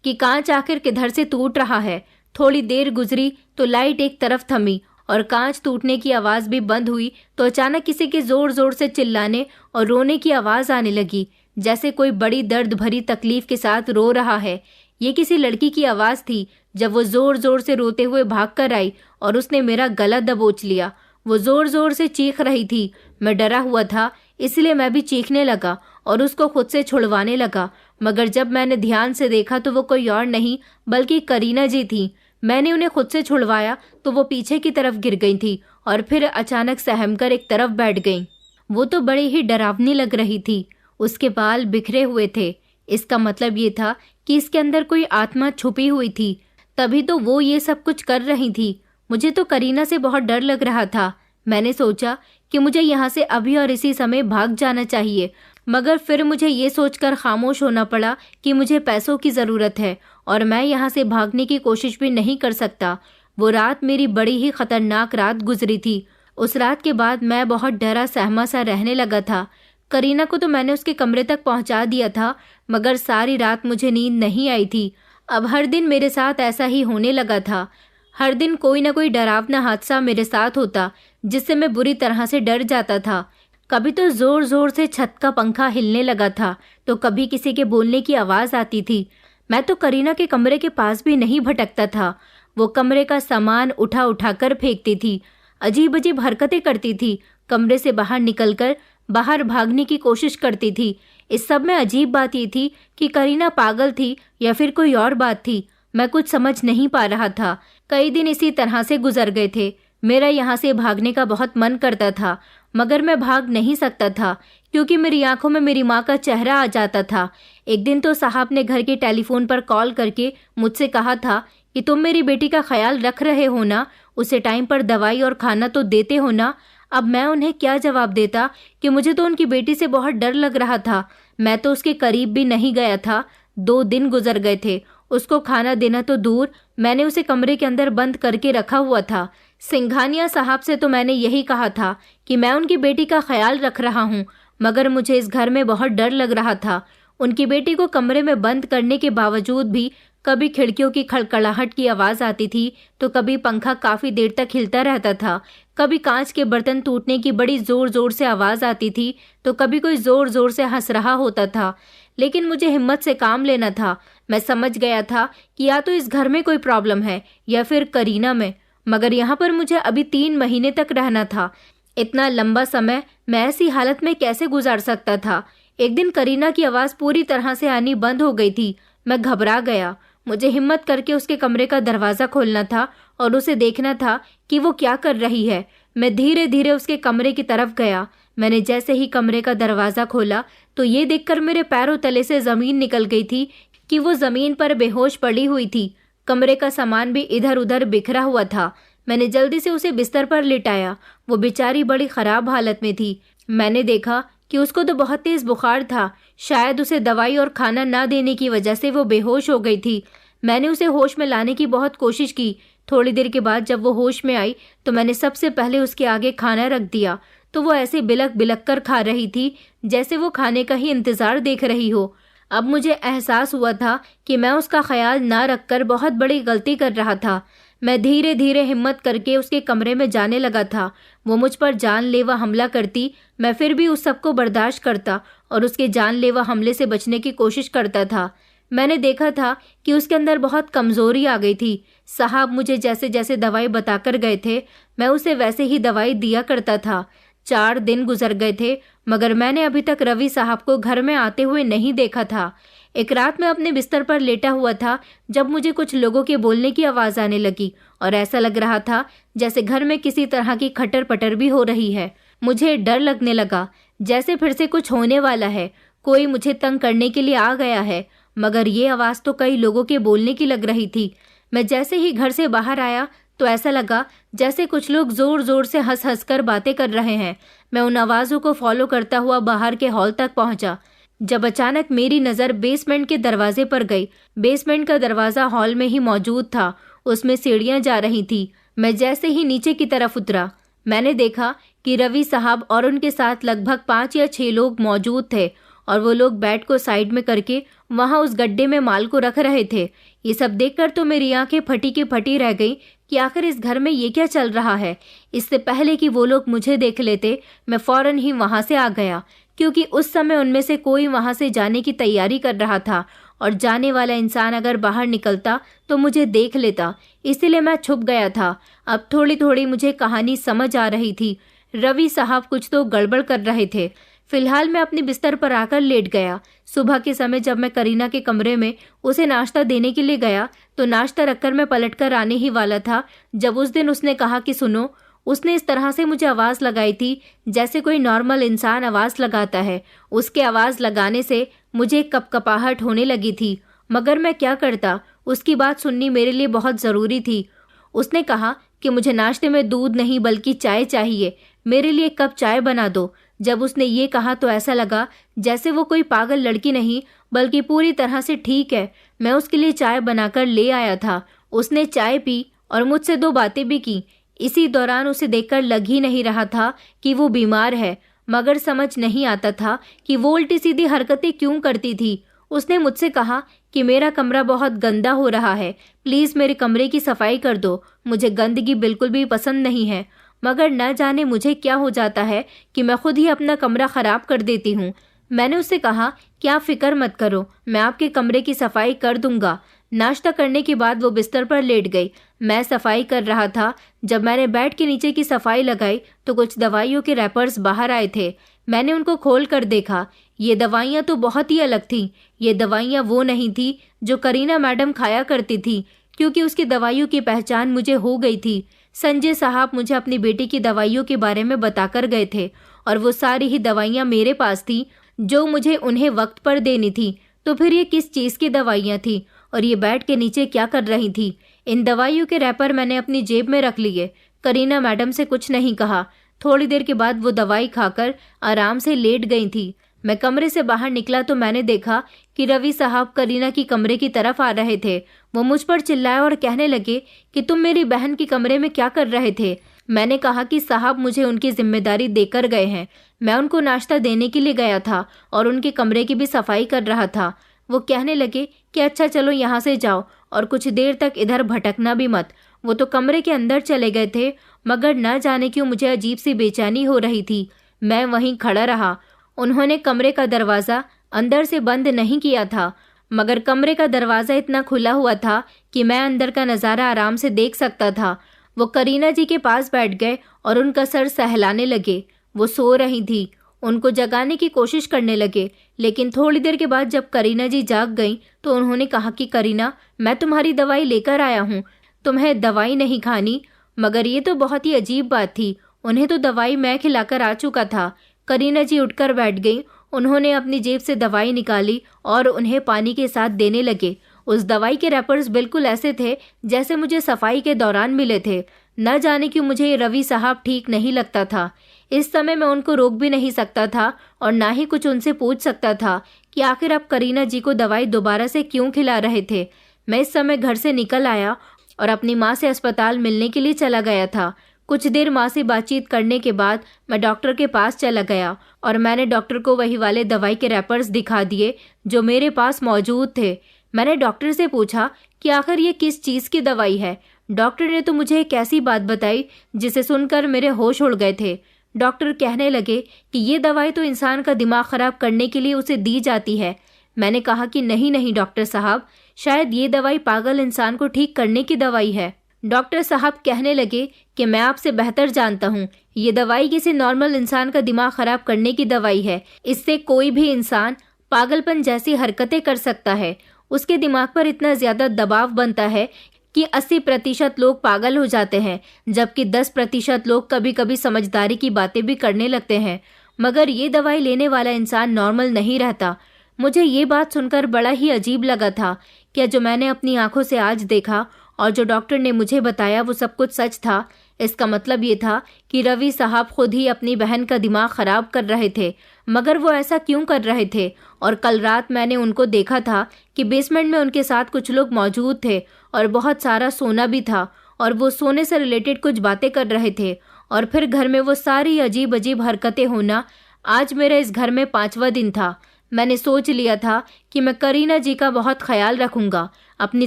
Speaker 1: कि कांच आखिर किधर से टूट रहा है। थोड़ी देर गुजरी तो लाइट एक तरफ थमी और कांच टूटने की आवाज़ भी बंद हुई तो अचानक किसी के ज़ोर ज़ोर से चिल्लाने और रोने की आवाज़ आने लगी, जैसे कोई बड़ी दर्द भरी तकलीफ के साथ रो रहा है। ये किसी लड़की की आवाज़ थी। जब वो ज़ोर ज़ोर से रोते हुए भाग कर आई और उसने मेरा गला दबोच लिया। वो ज़ोर ज़ोर से चीख रही थी। मैं डरा हुआ था, इसलिए मैं भी चीखने लगा और उसको खुद से छुड़वाने लगा, मगर जब मैंने ध्यान से देखा तो वो कोई और नहीं बल्कि करीना जी थी। मैंने उन्हें खुद से छुड़वाया तो वो पीछे की तरफ गिर गई थी और फिर अचानक सहम कर एक तरफ बैठ गईं। वो तो बड़ी ही डरावनी लग रही थी। उसके बाल बिखरे हुए थे। इसका मतलब ये था कि इसके अंदर कोई आत्मा छुपी हुई थी, तभी तो वो ये सब कुछ कर रही थी। मुझे तो करीना से बहुत डर लग रहा था। मैंने सोचा कि मुझे यहाँ से अभी और इसी समय भाग जाना चाहिए, मगर फिर मुझे ये सोचकर खामोश होना पड़ा कि मुझे पैसों की ज़रूरत है और मैं यहाँ से भागने की कोशिश भी नहीं कर सकता। वो रात मेरी बड़ी ही खतरनाक रात गुजरी थी। उस रात के बाद मैं बहुत डरा सहमा सा रहने लगा था। करीना को तो मैंने उसके कमरे तक पहुँचा दिया था, मगर सारी रात मुझे नींद नहीं आई थी। अब हर दिन मेरे साथ ऐसा ही होने लगा था। हर दिन कोई ना कोई डरावना हादसा मेरे साथ होता जिससे मैं बुरी तरह से डर जाता था। कभी तो जोर जोर से छत का पंखा हिलने लगा था तो कभी किसी के बोलने की आवाज़ आती थी। मैं तो करीना के कमरे के पास भी नहीं भटकता था। वो कमरे का सामान उठा उठा कर फेंकती थी, अजीब अजीब हरकतें करती थी, कमरे से बाहर निकलकर बाहर भागने की कोशिश करती थी। इस सब में अजीब बात ये थी कि करीना पागल थी या फिर कोई और बात थी। मैं कुछ समझ नहीं पा रहा था। कई दिन इसी तरह से गुजर गए थे। मेरा यहाँ से भागने का बहुत मन करता था, मगर मैं भाग नहीं सकता था क्योंकि मेरी आंखों में मेरी माँ का चेहरा आ जाता था। एक दिन तो साहब ने घर के टेलीफोन पर कॉल करके मुझसे कहा था कि तुम मेरी बेटी का ख्याल रख रहे हो ना, उसे टाइम पर दवाई और खाना तो देते हो ना। अब मैं उन्हें क्या जवाब देता कि मुझे तो उनकी बेटी से बहुत डर लग रहा था। मैं तो उसके करीब भी नहीं गया था। 2 दिन गुजर गए थे। उसको खाना देना तो दूर, मैंने उसे कमरे के अंदर बंद करके रखा हुआ था। सिंघानिया साहब से तो मैंने यही कहा था कि मैं उनकी बेटी का ख्याल रख रहा हूँ, मगर मुझे इस घर में बहुत डर लग रहा था। उनकी बेटी को कमरे में बंद करने के बावजूद भी कभी खिड़कियों की खड़खड़ाहट की आवाज आती थी, तो कभी पंखा काफी देर तक हिलता रहता था, कभी कांच के बर्तन टूटने की बड़ी जोर जोर से आवाज आती थी, तो कभी कोई जोर जोर से हंस रहा होता था। लेकिन मुझे हिम्मत से काम लेना था। मैं समझ गया था कि या तो इस घर में कोई प्रॉब्लम है या फिर करीना में, मगर यहाँ पर मुझे अभी 3 महीने तक रहना था। इतना लंबा समय मैं ऐसी हालत में कैसे गुजार सकता था। एक दिन करीना की आवाज पूरी तरह से आनी बंद हो गई थी। मैं घबरा गया। मुझे हिम्मत करके उसके कमरे का दरवाजा खोलना था और उसे देखना था कि वो क्या कर रही है। मैं धीरे धीरे उसके कमरे की तरफ गया। मैंने जैसे ही कमरे का दरवाजा खोला तो ये देखकर मेरे पैरों तले से जमीन निकल गई थी कि वो जमीन पर बेहोश पड़ी हुई थी। कमरे का सामान भी इधर उधर बिखरा हुआ था। मैंने जल्दी से उसे बिस्तर पर लिटाया। वो बेचारी बड़ी खराब हालत में थी। मैंने देखा कि उसको तो बहुत तेज बुखार था। शायद उसे दवाई और खाना ना देने की वजह से वो बेहोश हो गई थी। मैंने उसे होश में लाने की बहुत कोशिश की। थोड़ी देर के बाद जब वो होश में आई तो मैंने सबसे पहले उसके आगे खाना रख दिया, तो वो ऐसे बिलक बिलक कर खा रही थी जैसे वो खाने का ही इंतजार देख रही हो। अब मुझे एहसास हुआ था कि मैं उसका ख्याल ना रखकर बहुत बड़ी गलती कर रहा था। मैं धीरे धीरे हिम्मत करके उसके कमरे में जाने लगा था। वो मुझ पर जानलेवा हमला करती, मैं फिर भी उस सब को बर्दाश्त करता और उसके जानलेवा हमले से बचने की कोशिश करता था। मैंने देखा था कि उसके अंदर बहुत कमजोरी आ गई थी। साहब मुझे जैसे जैसे दवाई बताकर गए थे, मैं उसे वैसे ही दवाई दिया करता था। 4 दिन गुजर गए थे, मगर मैंने अभी तक रवि साहब को घर में आते हुए नहीं देखा था। एक रात मैं अपने बिस्तर पर लेटा हुआ था जब मुझे कुछ लोगों के बोलने की आवाज आने लगी और ऐसा लग रहा था जैसे घर में किसी तरह की खटर पटर भी हो रही है। मुझे डर लगने लगा, जैसे फिर से कुछ होने वाला है, कोई मुझे तंग करने के लिए आ गया है। मगर ये आवाज तो कई लोगों के बोलने की लग रही थी। मैं जैसे ही घर से बाहर आया तो ऐसा लगा जैसे कुछ लोग जोर जोर से हंस हंस कर बातें कर रहे हैं। मैं उन आवाजों को फॉलो करता हुआ बाहर के हॉल तक पहुंचा, जब अचानक मेरी नजर बेसमेंट के दरवाजे पर गई। बेसमेंट का दरवाजा हॉल में ही मौजूद था, उसमें सीढ़ियां जा रही थी। मैं जैसे ही नीचे की तरफ उतरा, मैंने देखा कि रवि साहब और उनके साथ लगभग 5 या 6 लोग मौजूद थे और वो लोग बेड को साइड में करके वहां उस गड्ढे में माल को रख रहे थे। ये सब देखकर तो मेरी आंखें फटी की फटी रह गई कि आखिर इस घर में ये क्या चल रहा है। इससे पहले कि वो लोग मुझे देख लेते, मैं फौरन ही वहां से आ गया, क्योंकि उस समय उनमें से कोई वहां से जाने की तैयारी कर रहा था और जाने वाला इंसान अगर बाहर निकलता तो मुझे देख लेता, इसीलिए मैं छुप गया था। अब थोड़ी थोड़ी मुझे कहानी समझ आ रही थी। रवि साहब कुछ तो गड़बड़ कर रहे थे। फिलहाल मैं अपने बिस्तर पर आकर लेट गया। सुबह के समय जब मैं करीना के कमरे में उसे नाश्ता देने के लिए गया तो नाश्ता रखकर मैं पलटकर आने ही वाला था जब उस दिन उसने कहा कि सुनो। उसने इस तरह से मुझे आवाज़ लगाई थी जैसे कोई नॉर्मल इंसान आवाज़ लगाता है। उसके आवाज़ लगाने से मुझे कपकपाहट होने लगी थी, मगर मैं क्या करता, उसकी बात सुननी मेरे लिए बहुत ज़रूरी थी। उसने कहा कि मुझे नाश्ते में दूध नहीं बल्कि चाय चाहिए, मेरे लिए 1 कप चाय बना दो। जब उसने ये कहा तो ऐसा लगा जैसे वो कोई पागल लड़की नहीं बल्कि पूरी तरह से ठीक है। मैं उसके लिए चाय बनाकर ले आया था। उसने चाय पी और मुझसे 2 बातें भी की। इसी दौरान उसे देखकर लग ही नहीं रहा था कि वो बीमार है, मगर समझ नहीं आता था कि वो उल्टी सीधी हरकतें क्यों करती थी। उसने मुझसे कहा कि मेरा कमरा बहुत गंदा हो रहा है, प्लीज़ मेरे कमरे की सफाई कर दो, मुझे गंदगी बिल्कुल भी पसंद नहीं है। मगर न जाने मुझे क्या हो जाता है कि मैं खुद ही अपना कमरा ख़राब कर देती हूँ। मैंने उससे कहा कि आप फिक्र मत करो, मैं आपके कमरे की सफाई कर दूंगा। नाश्ता करने के बाद वो बिस्तर पर लेट गई। मैं सफाई कर रहा था। जब मैंने बेड के नीचे की सफाई लगाई तो कुछ दवाइयों के रैपर्स बाहर आए थे। मैंने उनको खोल कर देखा। ये दवाइयाँ तो बहुत ही अलग थीं। ये दवाइयाँ वो नहीं थी जो करीना मैडम खाया करती थी, क्योंकि उसकी दवाइयों की पहचान मुझे हो गई थी। संजय साहब मुझे अपनी बेटी की दवाइयों के बारे में बताकर गए थे और वो सारी ही दवाइयाँ मेरे पास थी जो मुझे उन्हें वक्त पर देनी थी। तो फिर ये किस चीज़ की दवाइयाँ थी और ये बेड के नीचे क्या कर रही थी? इन दवाइयों के रैपर मैंने अपनी जेब में रख लिए। करीना मैडम से कुछ नहीं कहा। थोड़ी देर के बाद वो दवाई खाकर आराम से लेट गई थी। मैं कमरे से बाहर निकला तो मैंने देखा कि रवि साहब करीना की कमरे की तरफ आ रहे थे। वो मुझ पर चिल्लाए और कहने लगे कि तुम मेरी बहन के कमरे में क्या कर रहे थे? मैंने कहा कि साहब मुझे उनकी जिम्मेदारी देकर गए हैं। मैं उनको नाश्ता देने के लिए गया था और उनके कमरे की भी सफाई कर रहा था। वो कहने लगे कि अच्छा चलो यहाँ से जाओ और कुछ देर तक इधर भटकना भी मत। वो तो कमरे के अंदर चले गए थे, मगर न जाने क्यों मुझे अजीब सी बेचैनी हो रही थी। मैं वहीं खड़ा रहा। उन्होंने कमरे का दरवाज़ा अंदर से बंद नहीं किया था, मगर कमरे का दरवाज़ा इतना खुला हुआ था कि मैं अंदर का नज़ारा आराम से देख सकता था। वो करीना जी के पास बैठ गए और उनका सर सहलाने लगे। वो सो रही थी। उनको जगाने की कोशिश करने लगे, लेकिन थोड़ी देर के बाद जब करीना जी जाग गईं तो उन्होंने कहा कि करीना, मैं तुम्हारी दवाई लेकर आया हूँ, तुम्हें दवाई नहीं खानी। मगर ये तो बहुत ही अजीब बात थी, उन्हें तो दवाई मैं खिलाकर आ चुका था। करीना जी उठकर बैठ गईं। उन्होंने अपनी जेब से दवाई निकाली और उन्हें पानी के साथ देने लगे। उस दवाई के रैपर्स बिल्कुल ऐसे थे जैसे मुझे सफाई के दौरान मिले थे। न जाने क्यों मुझे रवि साहब ठीक नहीं लगता था। इस समय मैं उनको रोक भी नहीं सकता था और ना ही कुछ उनसे पूछ सकता था कि आखिर आप करीना जी को दवाई दोबारा से क्यों खिला रहे थे। मैं इस समय घर से निकल आया और अपनी माँ से अस्पताल मिलने के लिए चला गया था। कुछ देर माँ से बातचीत करने के बाद मैं डॉक्टर के पास चला गया और मैंने डॉक्टर को वही वाले दवाई के रैपर्स दिखा दिए जो मेरे पास मौजूद थे। मैंने डॉक्टर से पूछा कि आखिर ये किस चीज़ की दवाई है। डॉक्टर ने तो मुझे एक ऐसी बात बताई जिसे सुनकर मेरे होश उड़ गए थे। डॉक्टर कहने लगे कि ये दवाई तो इंसान का दिमाग खराब करने के लिए उसे दी जाती है। मैंने कहा कि नहीं नहीं डॉक्टर साहब, शायद ये दवाई पागल इंसान को ठीक करने की दवाई है। डॉक्टर साहब कहने लगे कि मैं आपसे बेहतर जानता हूँ, ये दवाई किसी नॉर्मल इंसान का दिमाग खराब करने की दवाई है। इससे कोई भी इंसान पागलपन जैसी हरकतें कर सकता है। उसके दिमाग पर इतना ज़्यादा दबाव बनता है कि 80% लोग पागल हो जाते हैं, जबकि 10% लोग कभी कभी समझदारी की बातें भी करने लगते हैं। मगर ये दवाई लेने वाला इंसान नॉर्मल नहीं रहता। मुझे ये बात सुनकर बड़ा ही अजीब लगा था। क्या जो मैंने अपनी आंखों से आज देखा और जो डॉक्टर ने मुझे बताया वो सब कुछ सच था? इसका मतलब ये था कि रवि साहब खुद ही अपनी बहन का दिमाग खराब कर रहे थे। मगर वो ऐसा क्यों कर रहे थे? और कल रात मैंने उनको देखा था कि बेसमेंट में उनके साथ कुछ लोग मौजूद थे और बहुत सारा सोना भी था और वो सोने से रिलेटेड कुछ बातें कर रहे थे। और फिर घर में वो सारी अजीब अजीब हरकतें होना। आज मेरा इस घर में 5वां दिन था। मैंने सोच लिया था कि मैं करीना जी का बहुत ख्याल रखूंगा, अपनी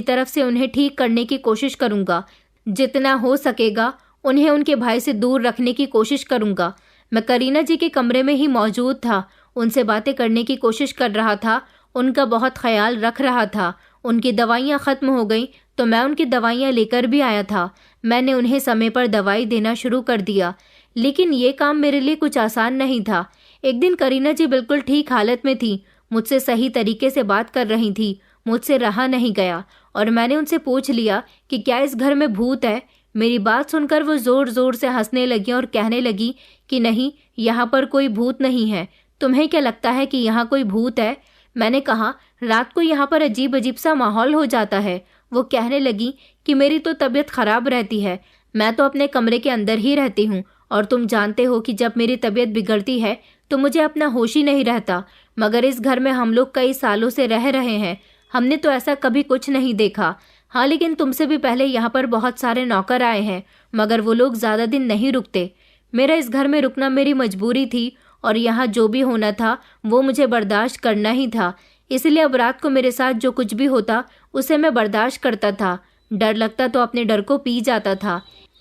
Speaker 1: तरफ से उन्हें ठीक करने की कोशिश करूंगा, जितना हो सकेगा उन्हें उनके भाई से दूर रखने की कोशिश करूंगा। मैं करीना जी के कमरे में ही मौजूद था, उनसे बातें करने की कोशिश कर रहा था, उनका बहुत ख्याल रख रहा था। उनकी दवाइयाँ ख़त्म हो गई तो मैं उनकी दवाइयाँ लेकर भी आया था। मैंने उन्हें समय पर दवाई देना शुरू कर दिया, लेकिन ये काम मेरे लिए कुछ आसान नहीं था। एक दिन करीना जी बिल्कुल ठीक हालत में थी, मुझसे सही तरीके से बात कर रही थी। मुझसे रहा नहीं गया और मैंने उनसे पूछ लिया कि क्या इस घर में भूत है। मेरी बात सुनकर वो ज़ोर ज़ोर से हंसने लगी और कहने लगी कि नहीं, यहाँ पर कोई भूत नहीं है। तुम्हें क्या लगता है कि यहाँ कोई भूत है? मैंने कहा, रात को यहाँ पर अजीब अजीब सा माहौल हो जाता है। वो कहने लगी कि मेरी तो तबीयत ख़राब रहती है, मैं तो अपने कमरे के अंदर ही रहती हूँ और तुम जानते हो कि जब मेरी तबीयत बिगड़ती है तो मुझे अपना होश ही नहीं रहता। मगर इस घर में हम लोग कई सालों से रह रहे हैं, हमने तो ऐसा कभी कुछ नहीं देखा। हाँ, लेकिन तुमसे भी पहले यहाँ पर बहुत सारे नौकर आए हैं, मगर वो लोग ज़्यादा दिन नहीं रुकते। मेरा इस घर में रुकना मेरी मजबूरी थी और यहाँ जो भी होना था वो मुझे बर्दाश्त करना ही था। इसलिए अब रात को मेरे साथ जो कुछ भी होता उसे मैं बर्दाश्त करता था। डर लगता तो अपने डर को पी जाता था।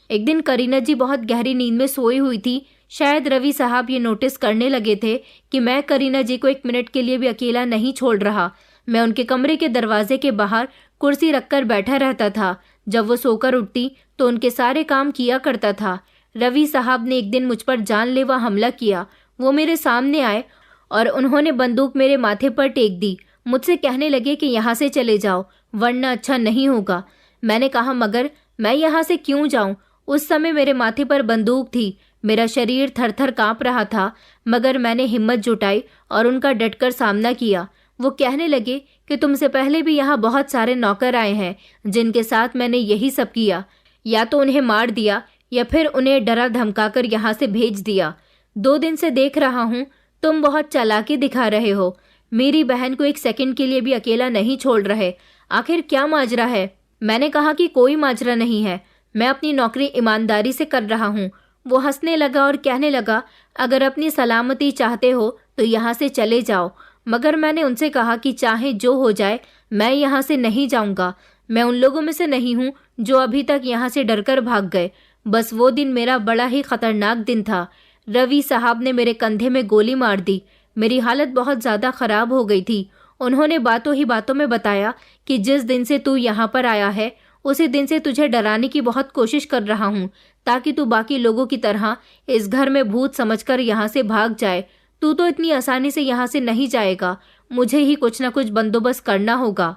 Speaker 1: एक दिन करीना जी बहुत गहरी नींद में सोई हुई थी। शायद रवि साहब ये नोटिस करने लगे थे कि मैं करीना जी को 1 मिनट के लिए भी अकेला नहीं छोड़ रहा। मैं उनके कमरे के दरवाजे के बाहर कुर्सी रखकर बैठा रहता था। जब वो सोकर उठती तो उनके सारे काम किया करता था। रवि साहब ने एक दिन मुझ पर जानलेवा हमला किया। वो मेरे सामने आए और उन्होंने बंदूक मेरे माथे पर टेक दी। मुझसे कहने लगे कि यहाँ से चले जाओ वरना अच्छा नहीं होगा। मैंने कहा, मगर मैं यहाँ से क्यों जाऊँ? उस समय मेरे माथे पर बंदूक थी, मेरा शरीर थर-थर काँप रहा था, मगर मैंने हिम्मत जुटाई और उनका डटकर सामना किया। वो कहने लगे कि तुमसे पहले भी यहाँ बहुत सारे नौकर आए हैं जिनके साथ मैंने यही सब किया। या तो उन्हें मार दिया या फिर उन्हें डरा धमकाकर यहाँ से भेज दिया। 2 दिन से देख रहा हूँ तुम बहुत चालाकी दिखा रहे हो। मेरी बहन को 1 सेकंड के लिए भी अकेला नहीं छोड़ रहे। आखिर क्या माजरा है? मैंने कहा कि कोई माजरा नहीं है, मैं अपनी नौकरी ईमानदारी से कर रहा हूँ। वो हंसने लगा और कहने लगा, अगर अपनी सलामती चाहते हो तो यहाँ से चले जाओ। मगर मैंने उनसे कहा कि चाहे जो हो जाए मैं यहाँ से नहीं जाऊँगा। मैं उन लोगों में से नहीं हूँ जो अभी तक यहाँ से डरकर भाग गए। बस वो दिन मेरा बड़ा ही खतरनाक दिन था। रवि साहब ने मेरे कंधे में गोली मार दी। मेरी हालत बहुत ज़्यादा ख़राब हो गई थी। उन्होंने बातों ही बातों में बताया कि जिस दिन से तू यहाँ पर आया है उसी दिन से तुझे डराने की बहुत कोशिश कर रहा हूँ, ताकि तू बाकी लोगों की तरह इस घर में भूत समझकर यहाँ से भाग जाए। तू तो इतनी आसानी से यहाँ से नहीं जाएगा, मुझे ही कुछ न कुछ बंदोबस्त करना होगा।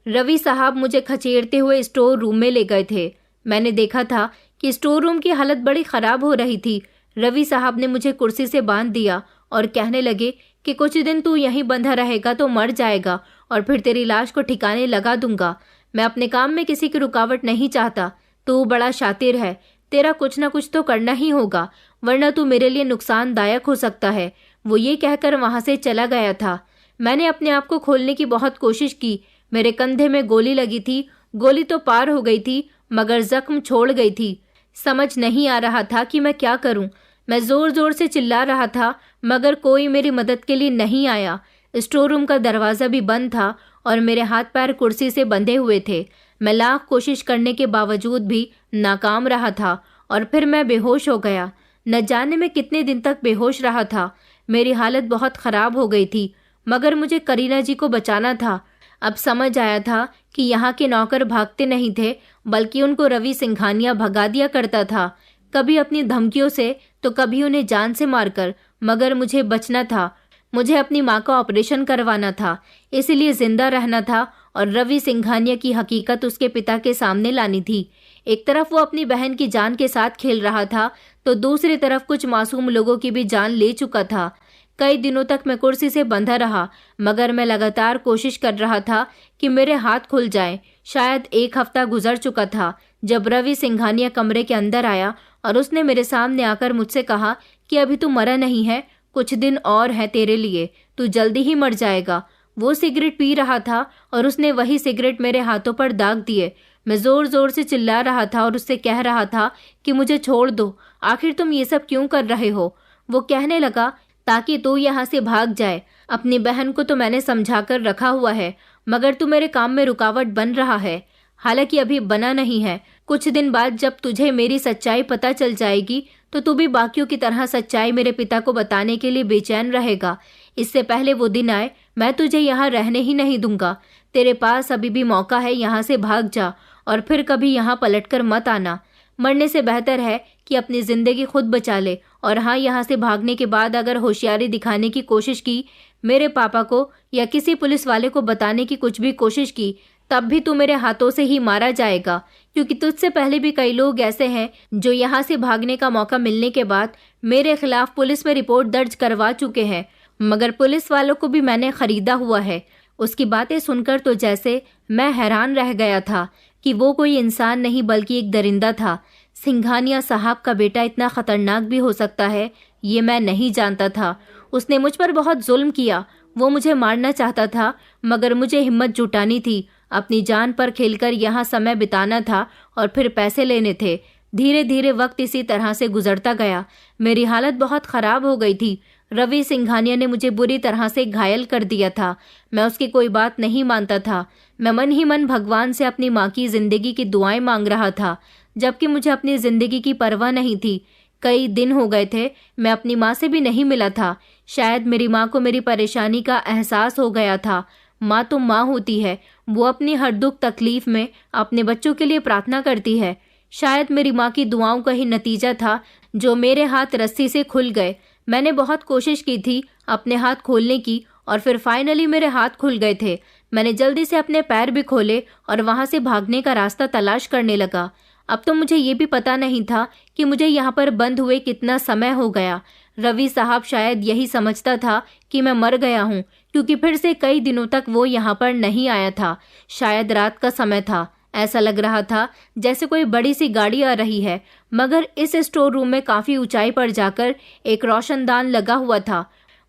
Speaker 1: रवि साहब मुझे खचेड़ते हुए स्टोर रूम में ले गए थे। मैंने देखा था कि स्टोर रूम की हालत बड़ी ख़राब हो रही थी। रवि साहब ने मुझे कुर्सी से बांध दिया और कहने लगे कि कुछ दिन तू यहीं बंधा रहेगा तो मर जाएगा और फिर तेरी लाश को ठिकाने लगा दूंगा। मैं अपने काम में किसी की रुकावट नहीं चाहता। तू बड़ा शातिर है, तेरा कुछ ना कुछ तो करना ही होगा, वरना तू मेरे लिए नुकसानदायक हो सकता है। वो ये कहकर वहां से चला गया था। मैंने अपने आप को खोलने की बहुत कोशिश की। मेरे कंधे में गोली लगी थी। गोली तो पार हो गई थी मगर जख्म छोड़ गई थी। समझ नहीं आ रहा था कि मैं क्या करूं। मैं जोर जोर से चिल्ला रहा था मगर कोई मेरी मदद के लिए नहीं आया। स्टोर रूम का दरवाज़ा भी बंद था और मेरे हाथ पैर कुर्सी से बंधे हुए थे। मैं लाख कोशिश करने के बावजूद भी नाकाम रहा था और फिर मैं बेहोश हो गया। न जाने मैं कितने दिन तक बेहोश रहा था। मेरी हालत बहुत ख़राब हो गई थी मगर मुझे करीना जी को बचाना था। अब समझ आया था कि यहाँ के नौकर भागते नहीं थे बल्कि उनको रवि सिंघानिया भगा दिया करता था, कभी अपनी धमकियों से तो कभी उन्हें जान से मारकर। मगर मुझे बचना था। मुझे अपनी माँ का ऑपरेशन करवाना था, इसलिए जिंदा रहना था और रवि सिंघानिया की हकीकत उसके पिता के सामने लानी थी। एक तरफ वो अपनी बहन की जान के साथ खेल रहा था तो दूसरी तरफ कुछ मासूम लोगों की भी जान ले चुका था। कई दिनों तक मैं कुर्सी से बंधा रहा मगर मैं लगातार कोशिश कर रहा था कि मेरे हाथ खुल जाएं। शायद एक हफ्ता गुजर चुका था जब रवि सिंघानिया कमरे के अंदर आया और उसने मेरे सामने आकर मुझसे कहा कि अभी तू मरा नहीं है, कुछ दिन और है तेरे लिए, तू जल्दी ही मर जाएगा। वो सिगरेट पी रहा था और उसने वही सिगरेट मेरे हाथों पर दाग दिए। मैं जोर जोर से चिल्ला रहा था और उससे कह रहा था कि मुझे छोड़ दो, आखिर तुम ये सब क्यों कर रहे हो। वो कहने लगा, ताकि तू यहाँ से भाग जाए। अपनी बहन को तो मैंने समझा कर रखा हुआ है मगर तू मेरे काम में रुकावट बन रहा है। हालांकि अभी बना नहीं है, कुछ दिन बाद जब तुझे मेरी सच्चाई पता चल जाएगी तो तू भी बाकियों की तरह सच्चाई मेरे पिता को बताने के लिए बेचैन रहेगा। इससे पहले वो दिन आए, मैं तुझे यहाँ रहने ही नहीं दूंगा। तेरे पास अभी भी मौका है, यहाँ से भाग जा और फिर कभी यहाँ पलटकर मत आना। मरने से बेहतर है कि अपनी जिंदगी खुद बचा ले। और हाँ, यहाँ से भागने के बाद अगर होशियारी दिखाने की कोशिश की, मेरे पापा को या किसी पुलिस वाले को बताने की कुछ भी कोशिश की, तब भी तू मेरे हाथों से ही मारा जाएगा, क्योंकि तुझसे पहले भी कई लोग ऐसे हैं जो यहाँ से भागने का मौका मिलने के बाद मेरे खिलाफ पुलिस में रिपोर्ट दर्ज करवा चुके हैं। मगर पुलिस वालों को भी मैंने खरीदा हुआ है। उसकी बातें सुनकर तो जैसे मैं हैरान रह गया था कि वो कोई इंसान नहीं बल्कि एक दरिंदा था। सिंघानिया साहब का बेटा इतना खतरनाक भी हो सकता है, ये मैं नहीं जानता था। उसने मुझ पर बहुत जुल्म किया। वो मुझे मारना चाहता था मगर मुझे हिम्मत जुटानी थी। अपनी जान पर खेलकर यहाँ समय बिताना था और फिर पैसे लेने थे। धीरे धीरे वक्त इसी तरह से गुजरता गया। मेरी हालत बहुत ख़राब हो गई थी। रवि सिंघानिया ने मुझे बुरी तरह से घायल कर दिया था। मैं उसकी कोई बात नहीं मानता था। मैं मन ही मन भगवान से अपनी माँ की ज़िंदगी की दुआएं मांग रहा था, जबकि मुझे अपनी ज़िंदगी की परवाह नहीं थी। कई दिन हो गए थे मैं अपनी माँ से भी नहीं मिला था। शायद मेरी माँ को मेरी परेशानी का एहसास हो गया था। माँ तो माँ होती है, वो अपनी हर दुख तकलीफ में अपने बच्चों के लिए प्रार्थना करती है। शायद मेरी माँ की दुआओं का ही नतीजा था जो मेरे हाथ रस्सी से खुल गए। मैंने बहुत कोशिश की थी अपने हाथ खोलने की और फिर फाइनली मेरे हाथ खुल गए थे। मैंने जल्दी से अपने पैर भी खोले और वहाँ से भागने का रास्ता तलाश करने लगा। अब तो मुझे ये भी पता नहीं था कि मुझे यहाँ पर बंद हुए कितना समय हो गया। रवि साहब शायद यही समझता था कि मैं मर गया हूँ, क्योंकि फिर से कई दिनों तक वो यहाँ पर नहीं आया था। शायद रात का समय था। ऐसा लग रहा था जैसे कोई बड़ी सी गाड़ी आ रही है, मगर इस स्टोर रूम में काफ़ी ऊंचाई पर जाकर एक रोशनदान लगा हुआ था।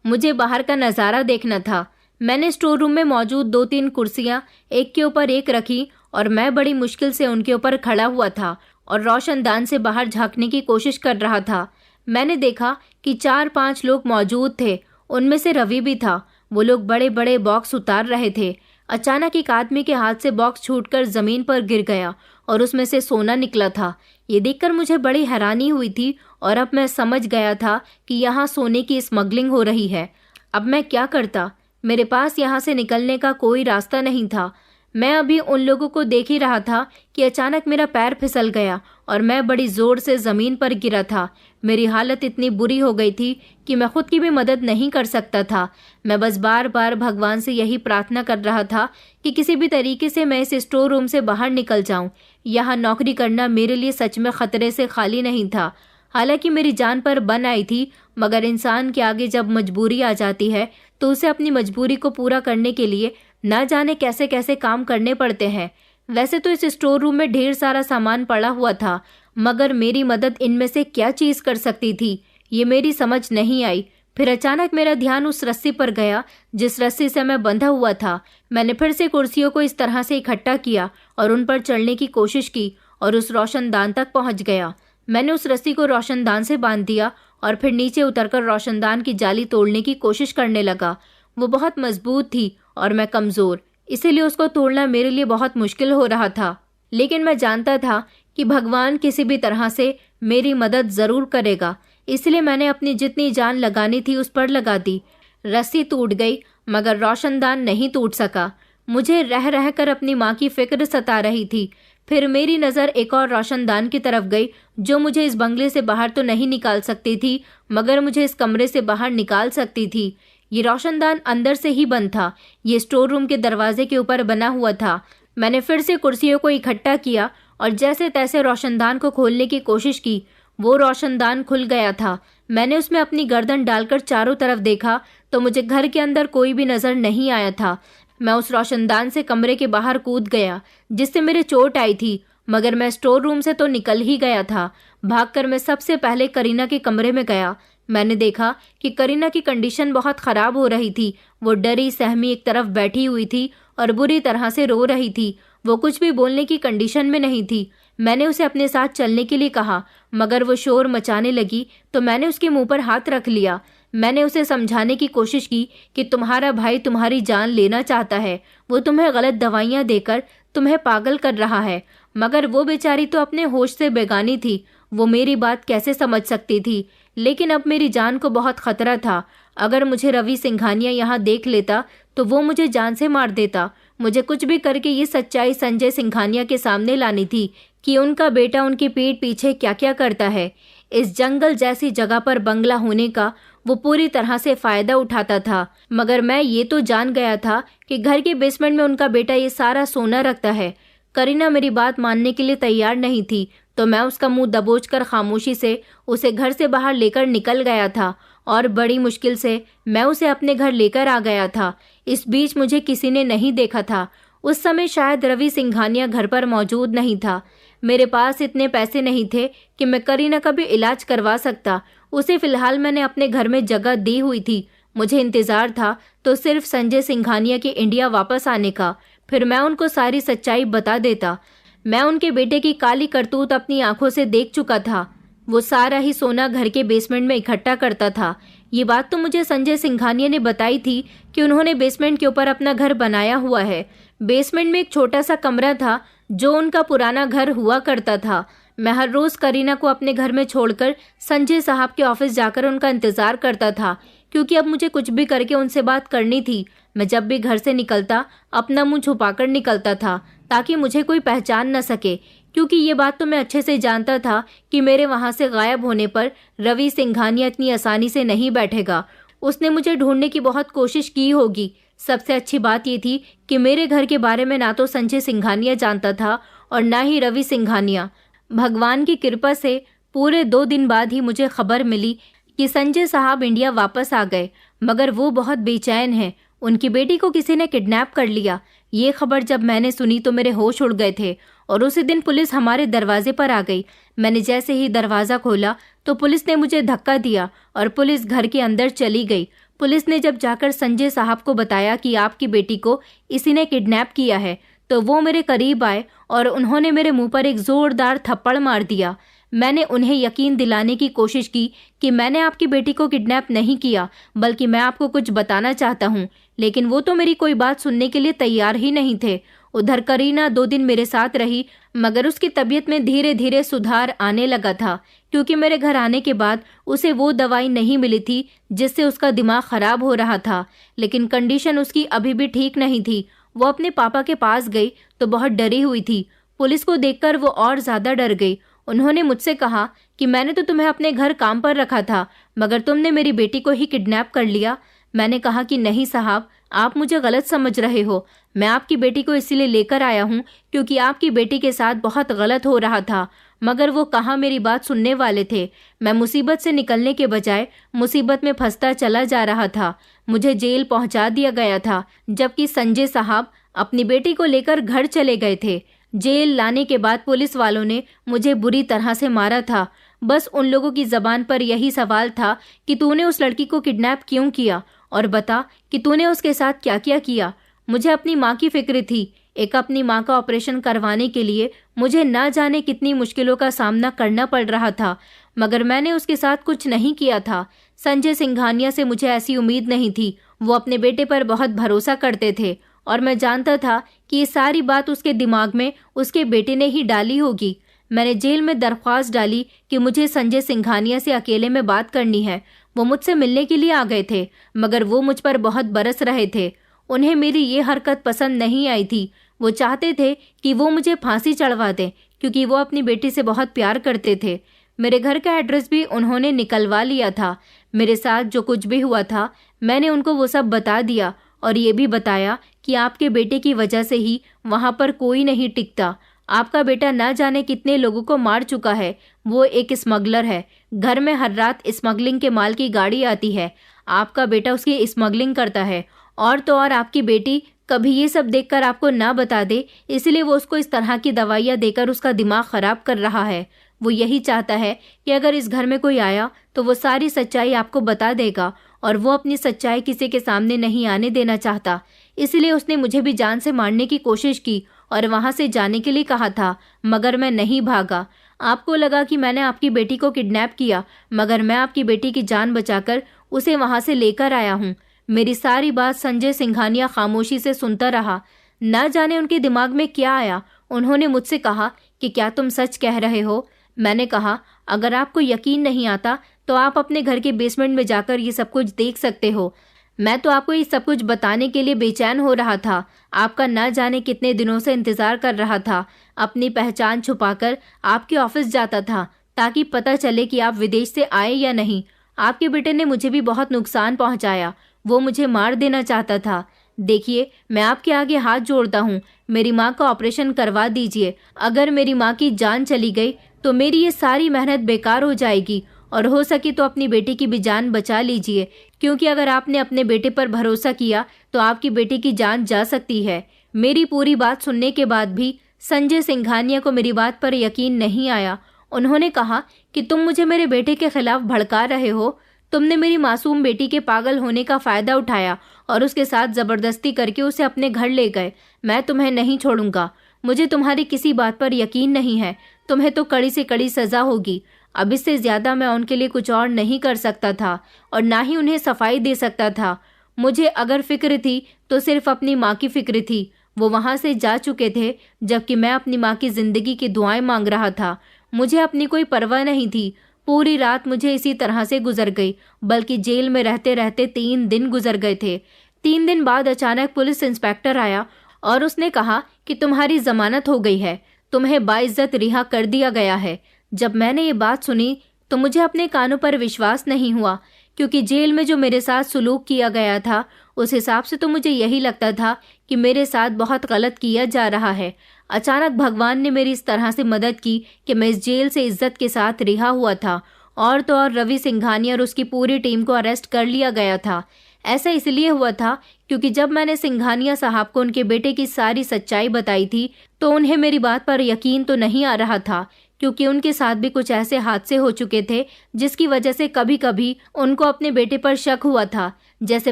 Speaker 1: मुझे बाहर का नज़ारा देखना था। मैंने स्टोर रूम में मौजूद 2-3 कुर्सियाँ एक के ऊपर एक रखी और मैं बड़ी मुश्किल से उनके ऊपर खड़ा हुआ था और रोशनदान से बाहर झांकने की कोशिश कर रहा था। मैंने देखा कि 4-5 लोग मौजूद थे, उनमें से रवि भी था। वो लोग बड़े बड़े बॉक्स उतार रहे थे। अचानक एक आदमी के हाथ से बॉक्स छूटकर जमीन पर गिर गया और उसमें से सोना निकला था। ये देखकर मुझे बड़ी हैरानी हुई थी और अब मैं समझ गया था कि यहाँ सोने की स्मगलिंग हो रही है। अब मैं क्या करता? मेरे पास यहाँ से निकलने का कोई रास्ता नहीं था। मैं अभी उन लोगों को देख ही रहा था कि अचानक मेरा पैर फिसल गया और मैं बड़ी जोर से जमीन पर गिरा था। मेरी हालत इतनी बुरी हो गई थी कि मैं खुद की भी मदद नहीं कर सकता था। मैं बस बार बार भगवान से यही प्रार्थना कर रहा था कि किसी भी तरीके से मैं इस स्टोर रूम से बाहर निकल जाऊं। यहाँ नौकरी करना मेरे लिए सच में खतरे से खाली नहीं था। हालांकि मेरी जान पर बन आई थी, मगर इंसान के आगे जब मजबूरी आ जाती है तो उसे अपनी मजबूरी को पूरा करने के लिए ना जाने कैसे कैसे काम करने पड़ते हैं। वैसे तो इस स्टोर रूम में ढेर सारा सामान पड़ा हुआ था, मगर मेरी मदद इनमें से क्या चीज कर सकती थी, ये मेरी समझ नहीं आई। फिर अचानक मेरा ध्यान उस रस्सी पर गया जिस रस्सी से मैं बंधा हुआ था। मैंने फिर से कुर्सियों को इस तरह से इकट्ठा किया और उन पर चढ़ने की कोशिश की और उस रोशनदान तक पहुंच गया। मैंने उस रस्सी को रोशनदान से बांध दिया और फिर नीचे उतरकर रोशनदान की जाली तोड़ने की कोशिश करने लगा। वो बहुत मजबूत थी और मैं कमजोर, इसीलिए उसको तोड़ना मेरे लिए बहुत मुश्किल हो रहा था। लेकिन मैं जानता था कि भगवान किसी भी तरह से मेरी मदद जरूर करेगा, इसलिए मैंने अपनी जितनी जान लगानी थी उस पर लगा दी। रस्सी टूट गई मगर रोशनदान नहीं टूट सका। मुझे रह रहकर अपनी माँ की फिक्र सता रही थी। फिर मेरी नज़र एक और रोशनदान की तरफ गई जो मुझे इस बंगले से बाहर तो नहीं निकाल सकती थी, मगर मुझे इस कमरे से बाहर निकाल सकती थी। ये रोशनदान अंदर से ही बंद था। ये स्टोर रूम के दरवाजे के ऊपर बना हुआ था। मैंने फिर से कुर्सियों को इकट्ठा किया और जैसे तैसे रोशनदान को खोलने की कोशिश की। वो रोशनदान खुल गया था। मैंने उसमें अपनी गर्दन डालकर चारों तरफ देखा तो मुझे घर के अंदर कोई भी नजर नहीं आया था। मैं उस रोशनदान से कमरे के बाहर कूद गया जिससे मेरे चोट आई थी, मगर मैं स्टोर रूम से तो निकल ही गया था। भागकर मैं सबसे पहले करीना के कमरे में गया। मैंने देखा कि करीना की कंडीशन बहुत खराब हो रही थी। वो डरी सहमी एक तरफ बैठी हुई थी और बुरी तरह से रो रही थी। वो कुछ भी बोलने की कंडीशन में नहीं थी। मैंने उसे अपने साथ चलने के लिए कहा, मगर वो शोर मचाने लगी तो मैंने उसके मुंह पर हाथ रख लिया। मैंने उसे समझाने की कोशिश की कि तुम्हारा भाई तुम्हारी जान लेना चाहता है। वो तुम्हें गलत दवाइयाँ देकर तुम्हें पागल कर रहा है। मगर वो बेचारी तो अपने होश से बेगानी थी। वो मेरी बात कैसे समझ सकती थी? लेकिन अब मेरी जान को बहुत खतरा था। अगर मुझे रवि सिंघानिया यहाँ देख लेता तो वो मुझे जान से मार देता। मुझे कुछ भी करके ये सच्चाई संजय सिंघानिया के सामने लानी थी कि उनका बेटा उनकी पीठ पीछे क्या क्या करता है। इस जंगल जैसी जगह पर बंगला होने का वो पूरी तरह से फायदा उठाता था, मगर मैं ये तो जान गया था कि घर के बेसमेंट में उनका बेटा ये सारा सोना रखता है। करीना मेरी बात मानने के लिए तैयार नहीं थी, तो मैं उसका मुंह दबोचकर खामोशी से उसे घर से बाहर लेकर निकल गया था और बड़ी मुश्किल से मैं उसे अपने घर लेकर आ गया था। इस बीच मुझे किसी ने नहीं देखा था। उस समय शायद रवि सिंघानिया घर पर मौजूद नहीं था। मेरे पास इतने पैसे नहीं थे कि मैं करीना का भी इलाज करवा सकता। उसे फिलहाल मैंने अपने घर में जगह दी हुई थी। मुझे इंतजार था तो सिर्फ संजय सिंघानिया के इंडिया वापस आने का। फिर मैं उनको सारी सच्चाई बता देता। मैं उनके बेटे की काली करतूत अपनी आंखों से देख चुका था। वो सारा ही सोना घर के बेसमेंट में इकट्ठा करता था। ये बात तो मुझे संजय सिंघानिया ने बताई थी कि उन्होंने बेसमेंट के ऊपर अपना घर बनाया हुआ है। बेसमेंट में एक छोटा सा कमरा था जो उनका पुराना घर हुआ करता था। मैं हर रोज करीना को अपने घर में छोड़कर संजय साहब के ऑफिस जाकर उनका इंतजार करता था, क्योंकि अब मुझे कुछ भी करके उनसे बात करनी थी। मैं जब भी घर से निकलता अपना मुंह छुपाकर निकलता था ताकि मुझे कोई पहचान न सके, क्योंकि ये बात तो मैं अच्छे से जानता था कि मेरे वहां से गायब होने पर रवि सिंघानिया इतनी आसानी से नहीं बैठेगा। उसने मुझे ढूंढने की बहुत कोशिश की होगी। सबसे अच्छी बात ये थी कि मेरे घर के बारे में ना तो संजय सिंघानिया जानता था और ना ही रवि सिंघानिया। भगवान की कृपा से पूरे 2 दिन बाद ही मुझे खबर मिली कि संजय साहब इंडिया वापस आ गए, मगर वो बहुत बेचैन हैं। उनकी बेटी को किसी ने किडनैप कर लिया। ये खबर जब मैंने सुनी तो मेरे होश उड़ गए थे और उसी दिन पुलिस हमारे दरवाजे पर आ गई। मैंने जैसे ही दरवाज़ा खोला तो पुलिस ने मुझे धक्का दिया और पुलिस घर के अंदर चली गई। पुलिस ने जब जाकर संजय साहब को बताया कि आपकी बेटी को इसी ने किडनैप किया है, तो वो मेरे करीब आए और उन्होंने मेरे मुंह पर एक जोरदार थप्पड़ मार दिया। मैंने उन्हें यकीन दिलाने की कोशिश की कि मैंने आपकी बेटी को किडनैप नहीं किया, बल्कि मैं आपको कुछ बताना चाहता हूँ, लेकिन वो तो मेरी कोई बात सुनने के लिए तैयार ही नहीं थे। उधर करीना 2 दिन मेरे साथ रही, मगर उसकी तबीयत में धीरे धीरे सुधार आने लगा था, क्योंकि मेरे घर आने के बाद उसे वो दवाई नहीं मिली थी जिससे उसका दिमाग खराब हो रहा था। लेकिन कंडीशन उसकी अभी भी ठीक नहीं थी। वो अपने पापा के पास गई तो बहुत डरी हुई थी। पुलिस को देखकर वो और ज्यादा डर गई। उन्होंने मुझसे कहा कि मैंने तो तुम्हें अपने घर काम पर रखा था, मगर तुमने मेरी बेटी को ही किडनैप कर लिया। मैंने कहा कि नहीं साहब, आप मुझे गलत समझ रहे हो। मैं आपकी बेटी को इसलिए लेकर आया हूँ क्योंकि आपकी बेटी के साथ बहुत गलत हो रहा था। मगर वो कहाँ मेरी बात सुनने वाले थे। मैं मुसीबत से निकलने के बजाय मुसीबत में फंसता चला जा रहा था। मुझे जेल पहुंचा दिया गया था, जबकि संजय साहब अपनी बेटी को लेकर घर चले गए थे। जेल लाने के बाद पुलिस वालों ने मुझे बुरी तरह से मारा था। बस उन लोगों की जबान पर यही सवाल था कि तूने उस लड़की को किडनैप क्यों किया, और बता कि तूने उसके साथ क्या क्या किया। मुझे अपनी माँ की फिक्र थी। एक अपनी माँ का ऑपरेशन करवाने के लिए मुझे ना जाने कितनी मुश्किलों का सामना करना पड़ रहा था, मगर मैंने उसके साथ कुछ नहीं किया था। संजय सिंघानिया से मुझे ऐसी उम्मीद नहीं थी। वो अपने बेटे पर बहुत भरोसा करते थे और मैं जानता था कि ये सारी बात उसके दिमाग में उसके बेटे ने ही डाली होगी। मैंने जेल में दरख्वास्त डाली कि मुझे संजय सिंघानिया से अकेले में बात करनी है। वो मुझसे मिलने के लिए आ गए थे, मगर वो मुझ पर बहुत बरस रहे थे। उन्हें मेरी ये हरकत पसंद नहीं आई थी। वो चाहते थे कि वो मुझे फांसी चढ़वा दें, क्योंकि वो अपनी बेटी से बहुत प्यार करते थे। मेरे घर का एड्रेस भी उन्होंने निकलवा लिया था। मेरे साथ जो कुछ भी हुआ था मैंने उनको वो सब बता दिया, और ये भी बताया कि आपके बेटे की वजह से ही वहाँ पर कोई नहीं टिकता। आपका बेटा ना जाने कितने लोगों को मार चुका है। वो एक स्मगलर है। घर में हर रात स्मगलिंग के माल की गाड़ी आती है। आपका बेटा उसकी स्मगलिंग करता है। और तो और आपकी बेटी कभी ये सब देखकर आपको ना बता दे, इसलिए वो उसको इस तरह की दवाइयाँ देकर उसका दिमाग खराब कर रहा है। वो यही चाहता है कि अगर इस घर में कोई आया तो वो सारी सच्चाई आपको बता देगा, और वो अपनी सच्चाई किसी के सामने नहीं आने देना चाहता। इसलिए उसने मुझे भी जान से मारने की कोशिश की और वहां से जाने के लिए कहा था, मगर मैं नहीं भागा। आपको लगा कि मैंने आपकी बेटी को किडनैप किया, मगर मैं आपकी बेटी की जान बचाकर उसे वहां से लेकर आया हूँ। मेरी सारी बात संजय सिंघानिया खामोशी से सुनता रहा। न जाने उनके दिमाग में क्या आया। उन्होंने मुझसे कहा कि क्या तुम सच कह रहे हो? मैंने कहा, अगर आपको यकीन नहीं आता तो आप अपने घर के बेसमेंट में जाकर ये सब कुछ देख सकते हो। मैं तो आपको ये सब कुछ बताने के लिए बेचैन हो रहा था। आपका न जाने कितने दिनों से इंतजार कर रहा था। अपनी पहचान छुपाकर आपके ऑफिस जाता था ताकि पता चले कि आप विदेश से आए या नहीं। आपके बेटे ने मुझे भी बहुत नुकसान पहुंचाया। वो मुझे मार देना चाहता था। देखिए, मैं आपके आगे हाथ जोड़ता हूँ, मेरी माँ का ऑपरेशन करवा दीजिए। अगर मेरी माँ की जान चली गई तो मेरी ये सारी मेहनत बेकार हो जाएगी, और हो सके तो अपनी बेटी की भी जान बचा लीजिए, क्योंकि अगर आपने अपने बेटे पर भरोसा किया तो आपकी बेटी की जान जा सकती है। मेरी पूरी बात सुनने के बाद भी संजय सिंघानिया को मेरी बात पर यकीन नहीं आया। उन्होंने कहा कि तुम मुझे मेरे बेटे के खिलाफ भड़का रहे हो। तुमने मेरी मासूम बेटी के पागल होने का फायदा उठाया और उसके साथ जबरदस्ती करके उसे अपने घर ले गए। मैं तुम्हें नहीं छोड़ूंगा। मुझे तुम्हारी किसी बात पर यकीन नहीं है। तुम्हें तो कड़ी से कड़ी सजा होगी। अब इससे ज्यादा मैं उनके लिए कुछ और नहीं कर सकता था, और ना ही उन्हें सफाई दे सकता था। मुझे अगर फिक्र थी तो सिर्फ अपनी माँ की फिक्र थी। वो वहां से जा चुके थे, जबकि मैं अपनी माँ की जिंदगी की दुआएं मांग रहा था। मुझे अपनी कोई परवाह नहीं थी। पूरी रात मुझे इसी तरह से गुजर गई, बल्कि जेल में रहते रहते 3 दिन गुजर गए थे। 3 दिन बाद अचानक पुलिस इंस्पेक्टर आया और उसने कहा कि तुम्हारी जमानत हो गई है, तुम्हें बाइज्जत रिहा कर दिया गया है। जब मैंने ये बात सुनी तो मुझे अपने कानों पर विश्वास नहीं हुआ, क्योंकि जेल में जो मेरे साथ सुलूक किया गया था उस हिसाब से तो मुझे यही लगता था कि मेरे साथ बहुत गलत किया जा रहा है। अचानक भगवान ने मेरी इस तरह से मदद की कि मैं इस जेल से इज्जत के साथ रिहा हुआ था। और तो और रवि सिंघानिया और उसकी पूरी टीम को अरेस्ट कर लिया गया था। ऐसा इसलिए हुआ था क्योंकि जब मैंने सिंघानिया साहब को उनके बेटे की सारी सच्चाई बताई थी तो उन्हें मेरी बात पर यकीन तो नहीं आ रहा था, क्योंकि उनके साथ भी कुछ ऐसे हादसे हो चुके थे जिसकी वजह से कभी कभी उनको अपने बेटे पर शक हुआ था। जैसे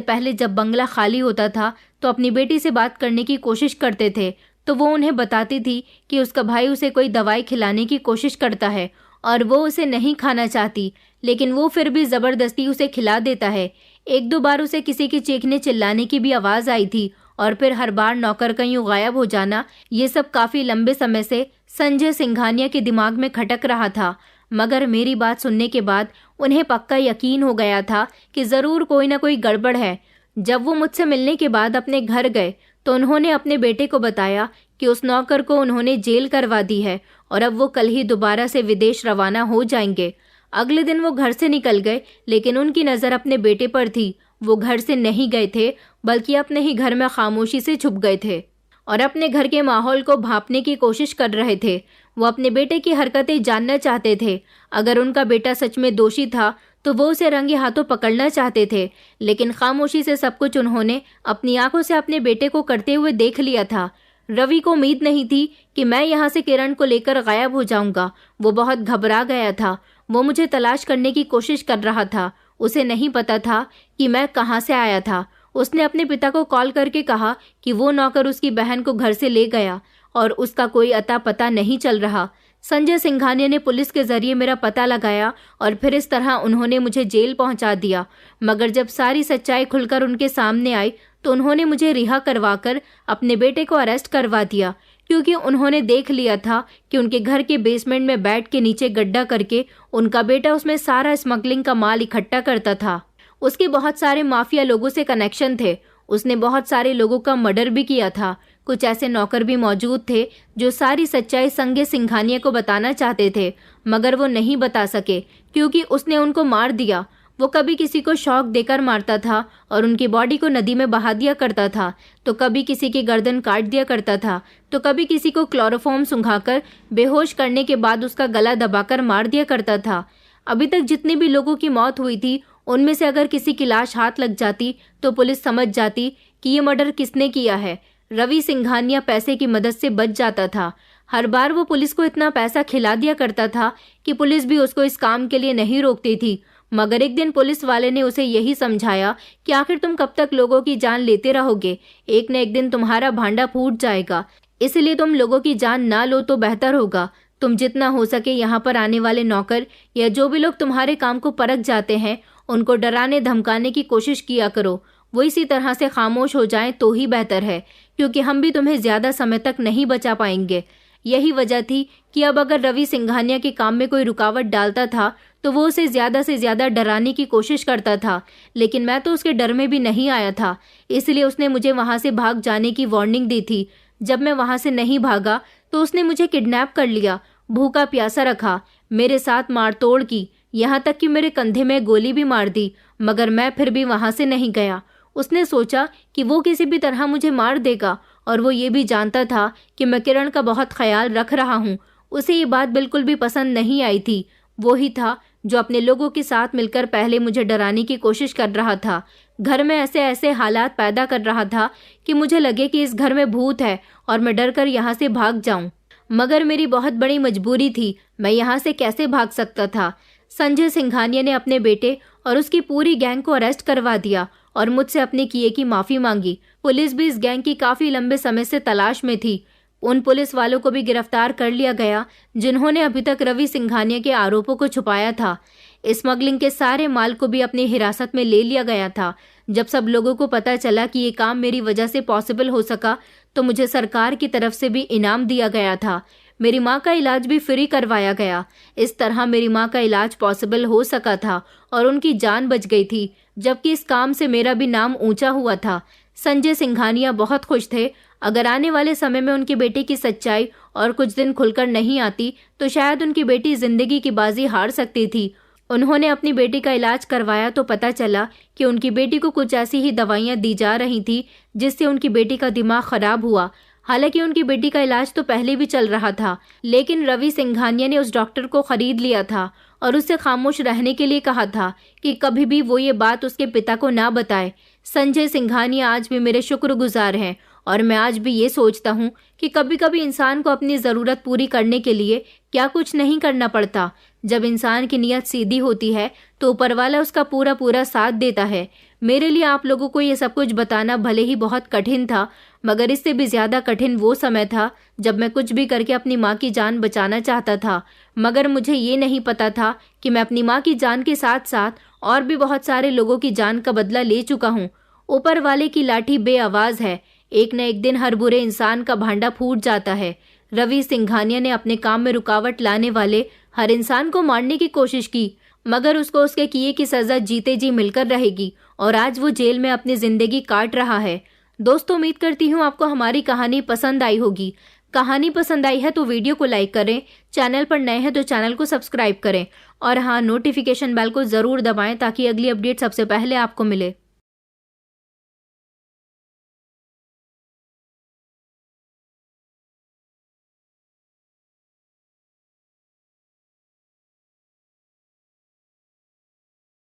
Speaker 1: पहले जब बंगला खाली होता था तो अपनी बेटी से बात करने की कोशिश करते थे तो वो उन्हें बताती थी कि उसका भाई उसे कोई दवाई खिलाने की कोशिश करता है और वो उसे नहीं खाना चाहती, लेकिन वो फिर भी ज़बरदस्ती उसे खिला देता है। एक दो बार उसे किसी के चीखने चिल्लाने की भी आवाज़ आई थी और फिर हर बार नौकर का यूं गायब हो जाना। ये सब काफ़ी लंबे समय से संजय सिंघानिया के दिमाग में खटक रहा था, मगर मेरी बात सुनने के बाद उन्हें पक्का यकीन हो गया था कि ज़रूर कोई ना कोई गड़बड़ है। जब वो मुझसे मिलने के बाद अपने घर गए तो उन्होंने अपने बेटे को बताया कि उस नौकर को उन्होंने जेल करवा दी है और अब वो कल ही दोबारा से विदेश रवाना हो जाएंगे। अगले दिन वो घर से निकल गए, लेकिन उनकी नज़र अपने बेटे पर थी। वो घर से नहीं गए थे, बल्कि अपने ही घर में खामोशी से छुप गए थे और अपने घर के माहौल को भांपने की कोशिश कर रहे थे। वो अपने बेटे की हरकतें जानना चाहते थे। अगर उनका बेटा सच में दोषी था तो वो उसे रंगे हाथों पकड़ना चाहते थे, लेकिन खामोशी से सब कुछ उन्होंने अपनी आंखों से अपने बेटे को करते हुए देख लिया था। रवि को उम्मीद नहीं थी कि मैं यहाँ से किरण को लेकर गायब हो जाऊंगा। वो बहुत घबरा गया था। वो मुझे तलाश करने की कोशिश कर रहा था। उसे नहीं पता था कि मैं कहाँ से आया था। उसने अपने पिता को कॉल करके कहा कि वो नौकर उसकी बहन को घर से ले गया और उसका कोई अता पता नहीं चल रहा। संजय सिंघानिया ने पुलिस के जरिए मेरा पता लगाया और फिर इस तरह उन्होंने मुझे जेल पहुंचा दिया। मगर जब सारी सच्चाई खुलकर उनके सामने आई तो उन्होंने मुझे रिहा करवाकर अपने बेटे को अरेस्ट करवा दिया, क्योंकि उन्होंने देख लिया था कि उनके घर के बेसमेंट में बेड के नीचे गड्ढा करके उनका बेटा उसमें सारा स्मगलिंग का माल इकट्ठा करता था। उसके बहुत सारे माफिया लोगों से कनेक्शन थे। उसने बहुत सारे लोगों का मर्डर भी किया था। कुछ ऐसे नौकर भी मौजूद थे जो सारी सच्चाई संजय सिंघानिया को बताना चाहते थे, मगर वो नहीं बता सके क्योंकि उसने उनको मार दिया। वो कभी किसी को शॉक देकर मारता था और उनकी बॉडी को नदी में बहा दिया करता था, तो कभी किसी की गर्दन काट दिया करता था, तो कभी किसी को क्लोरोफॉर्म सुंघाकर बेहोश करने के बाद उसका गला दबाकर मार दिया करता था। अभी तक जितने भी लोगों की मौत हुई थी, उनमें से अगर किसी की लाश हाथ लग जाती तो पुलिस समझ जाती कि ये मर्डर किसने किया है। रवि सिंघानिया पैसे की मदद से बच जाता था। हर बार वो पुलिस को इतना पैसा खिला दिया करता था कि पुलिस भी उसको इस काम के लिए नहीं रोकती थी। मगर एक दिन पुलिस वाले ने उसे यही समझाया कि आखिर तुम कब तक लोगों की जान लेते रहोगे, एक न एक दिन तुम्हारा भांडा फूट जाएगा, इसलिए तुम लोगों की जान ना लो तो बेहतर होगा। तुम जितना हो सके यहाँ पर आने वाले नौकर या जो भी लोग तुम्हारे काम को परख जाते हैं, उनको डराने धमकाने की कोशिश किया करो। वो इसी तरह से खामोश हो जाएं तो ही बेहतर है, क्योंकि हम भी तुम्हें ज्यादा समय तक नहीं बचा पाएंगे। यही वजह थी कि अब अगर रवि सिंघानिया के काम में कोई रुकावट डालता था तो वो उसे ज्यादा से ज्यादा डराने की कोशिश करता था, लेकिन मैं तो उसके डर में भी नहीं आया था। इसलिए उसने मुझे वहां से भाग जाने की वार्निंग दी थी। जब मैं वहां से नहीं भागा तो उसने मुझे किडनैप कर लिया, भूखा प्यासा रखा, मेरे साथ मारतोड़ की, यहाँ तक कि मेरे कंधे में गोली भी मार दी, मगर मैं फिर भी वहां से नहीं गया। उसने सोचा कि वो किसी भी तरह मुझे मार देगा और वो ये भी जानता था कि मैं किरण का बहुत ख्याल रख रहा हूँ। उसे ये बात बिल्कुल भी पसंद नहीं आई थी। वो ही था जो अपने लोगों के साथ मिलकर पहले मुझे डराने की कोशिश कर रहा था। घर में ऐसे ऐसे हालात पैदा कर रहा था कि मुझे लगे कि इस घर में भूत है और मैं डर कर यहाँ से भाग जाऊं। मगर मेरी बहुत बड़ी मजबूरी थी, मैं यहाँ से कैसे भाग सकता था। संजय सिंघानिया ने अपने बेटे और उसकी पूरी गैंग को अरेस्ट करवा दिया और मुझसे अपने किए की माफी मांगी। पुलिस भी इस गैंग की काफी लंबे समय से तलाश में थी। उन पुलिस वालों को भी गिरफ्तार कर लिया गया जिन्होंने अभी तक रवि सिंघानिया के आरोपों को छुपाया था। स्मगलिंग के सारे माल को भी अपनी हिरासत में ले लिया गया था। जब सब लोगों को पता चला कि ये काम मेरी वजह से पॉसिबल हो सका तो मुझे सरकार की तरफ से भी इनाम दिया गया था। मेरी माँ का इलाज भी फ्री करवाया गया। इस तरह मेरी माँ का इलाज पॉसिबल हो सका था और उनकी जान बच गई थी, जबकि इस काम से मेरा भी नाम ऊंचा हुआ था। संजय सिंघानिया बहुत खुश थे। अगर आने वाले समय में उनके बेटे की सच्चाई और कुछ दिन खुलकर नहीं आती तो शायद उनकी बेटी जिंदगी की बाजी हार सकती थी। उन्होंने अपनी बेटी का इलाज करवाया तो पता चला कि उनकी बेटी को कुछ ऐसी ही दवाइयां दी जा रही थी जिससे उनकी बेटी का दिमाग खराब हुआ। हालांकि उनकी बेटी का इलाज तो पहले भी चल रहा था, लेकिन रवि सिंघानिया ने उस डॉक्टर को खरीद लिया था और उससे खामोश रहने के लिए कहा था कि कभी भी वो ये बात उसके पिता को ना बताए। संजय सिंघानिया आज भी मेरे शुक्रगुजार हैं और मैं आज भी ये सोचता हूँ कि कभी कभी इंसान को अपनी ज़रूरत पूरी करने के लिए क्या कुछ नहीं करना पड़ता। जब इंसान की नीयत सीधी होती है तो ऊपर वाला उसका पूरा पूरा साथ देता है। मेरे लिए आप लोगों को ये सब कुछ बताना भले ही बहुत कठिन था, मगर इससे भी ज्यादा कठिन वो समय था जब मैं कुछ भी करके अपनी माँ की जान बचाना चाहता था। मगर मुझे ये नहीं पता था कि मैं अपनी माँ की जान के साथ साथ और भी बहुत सारे लोगों की जान का बदला ले चुका हूँ। ऊपर वाले की लाठी बेआवाज है, एक न एक दिन हर बुरे इंसान का भांडा फूट जाता है। रवि सिंघानिया ने अपने काम में रुकावट लाने वाले हर इंसान को मारने की कोशिश की, मगर उसको उसके किए की सजा जीते जी मिलकर रहेगी और आज वो जेल में अपनी जिंदगी काट रहा है। दोस्तों, उम्मीद करती हूँ आपको हमारी कहानी पसंद आई होगी। कहानी पसंद आई है तो वीडियो को लाइक करें, चैनल पर नए हैं तो चैनल को सब्सक्राइब करें और हाँ, नोटिफिकेशन बेल को जरूर दबाएं ताकि अगली अपडेट सबसे पहले आपको मिले।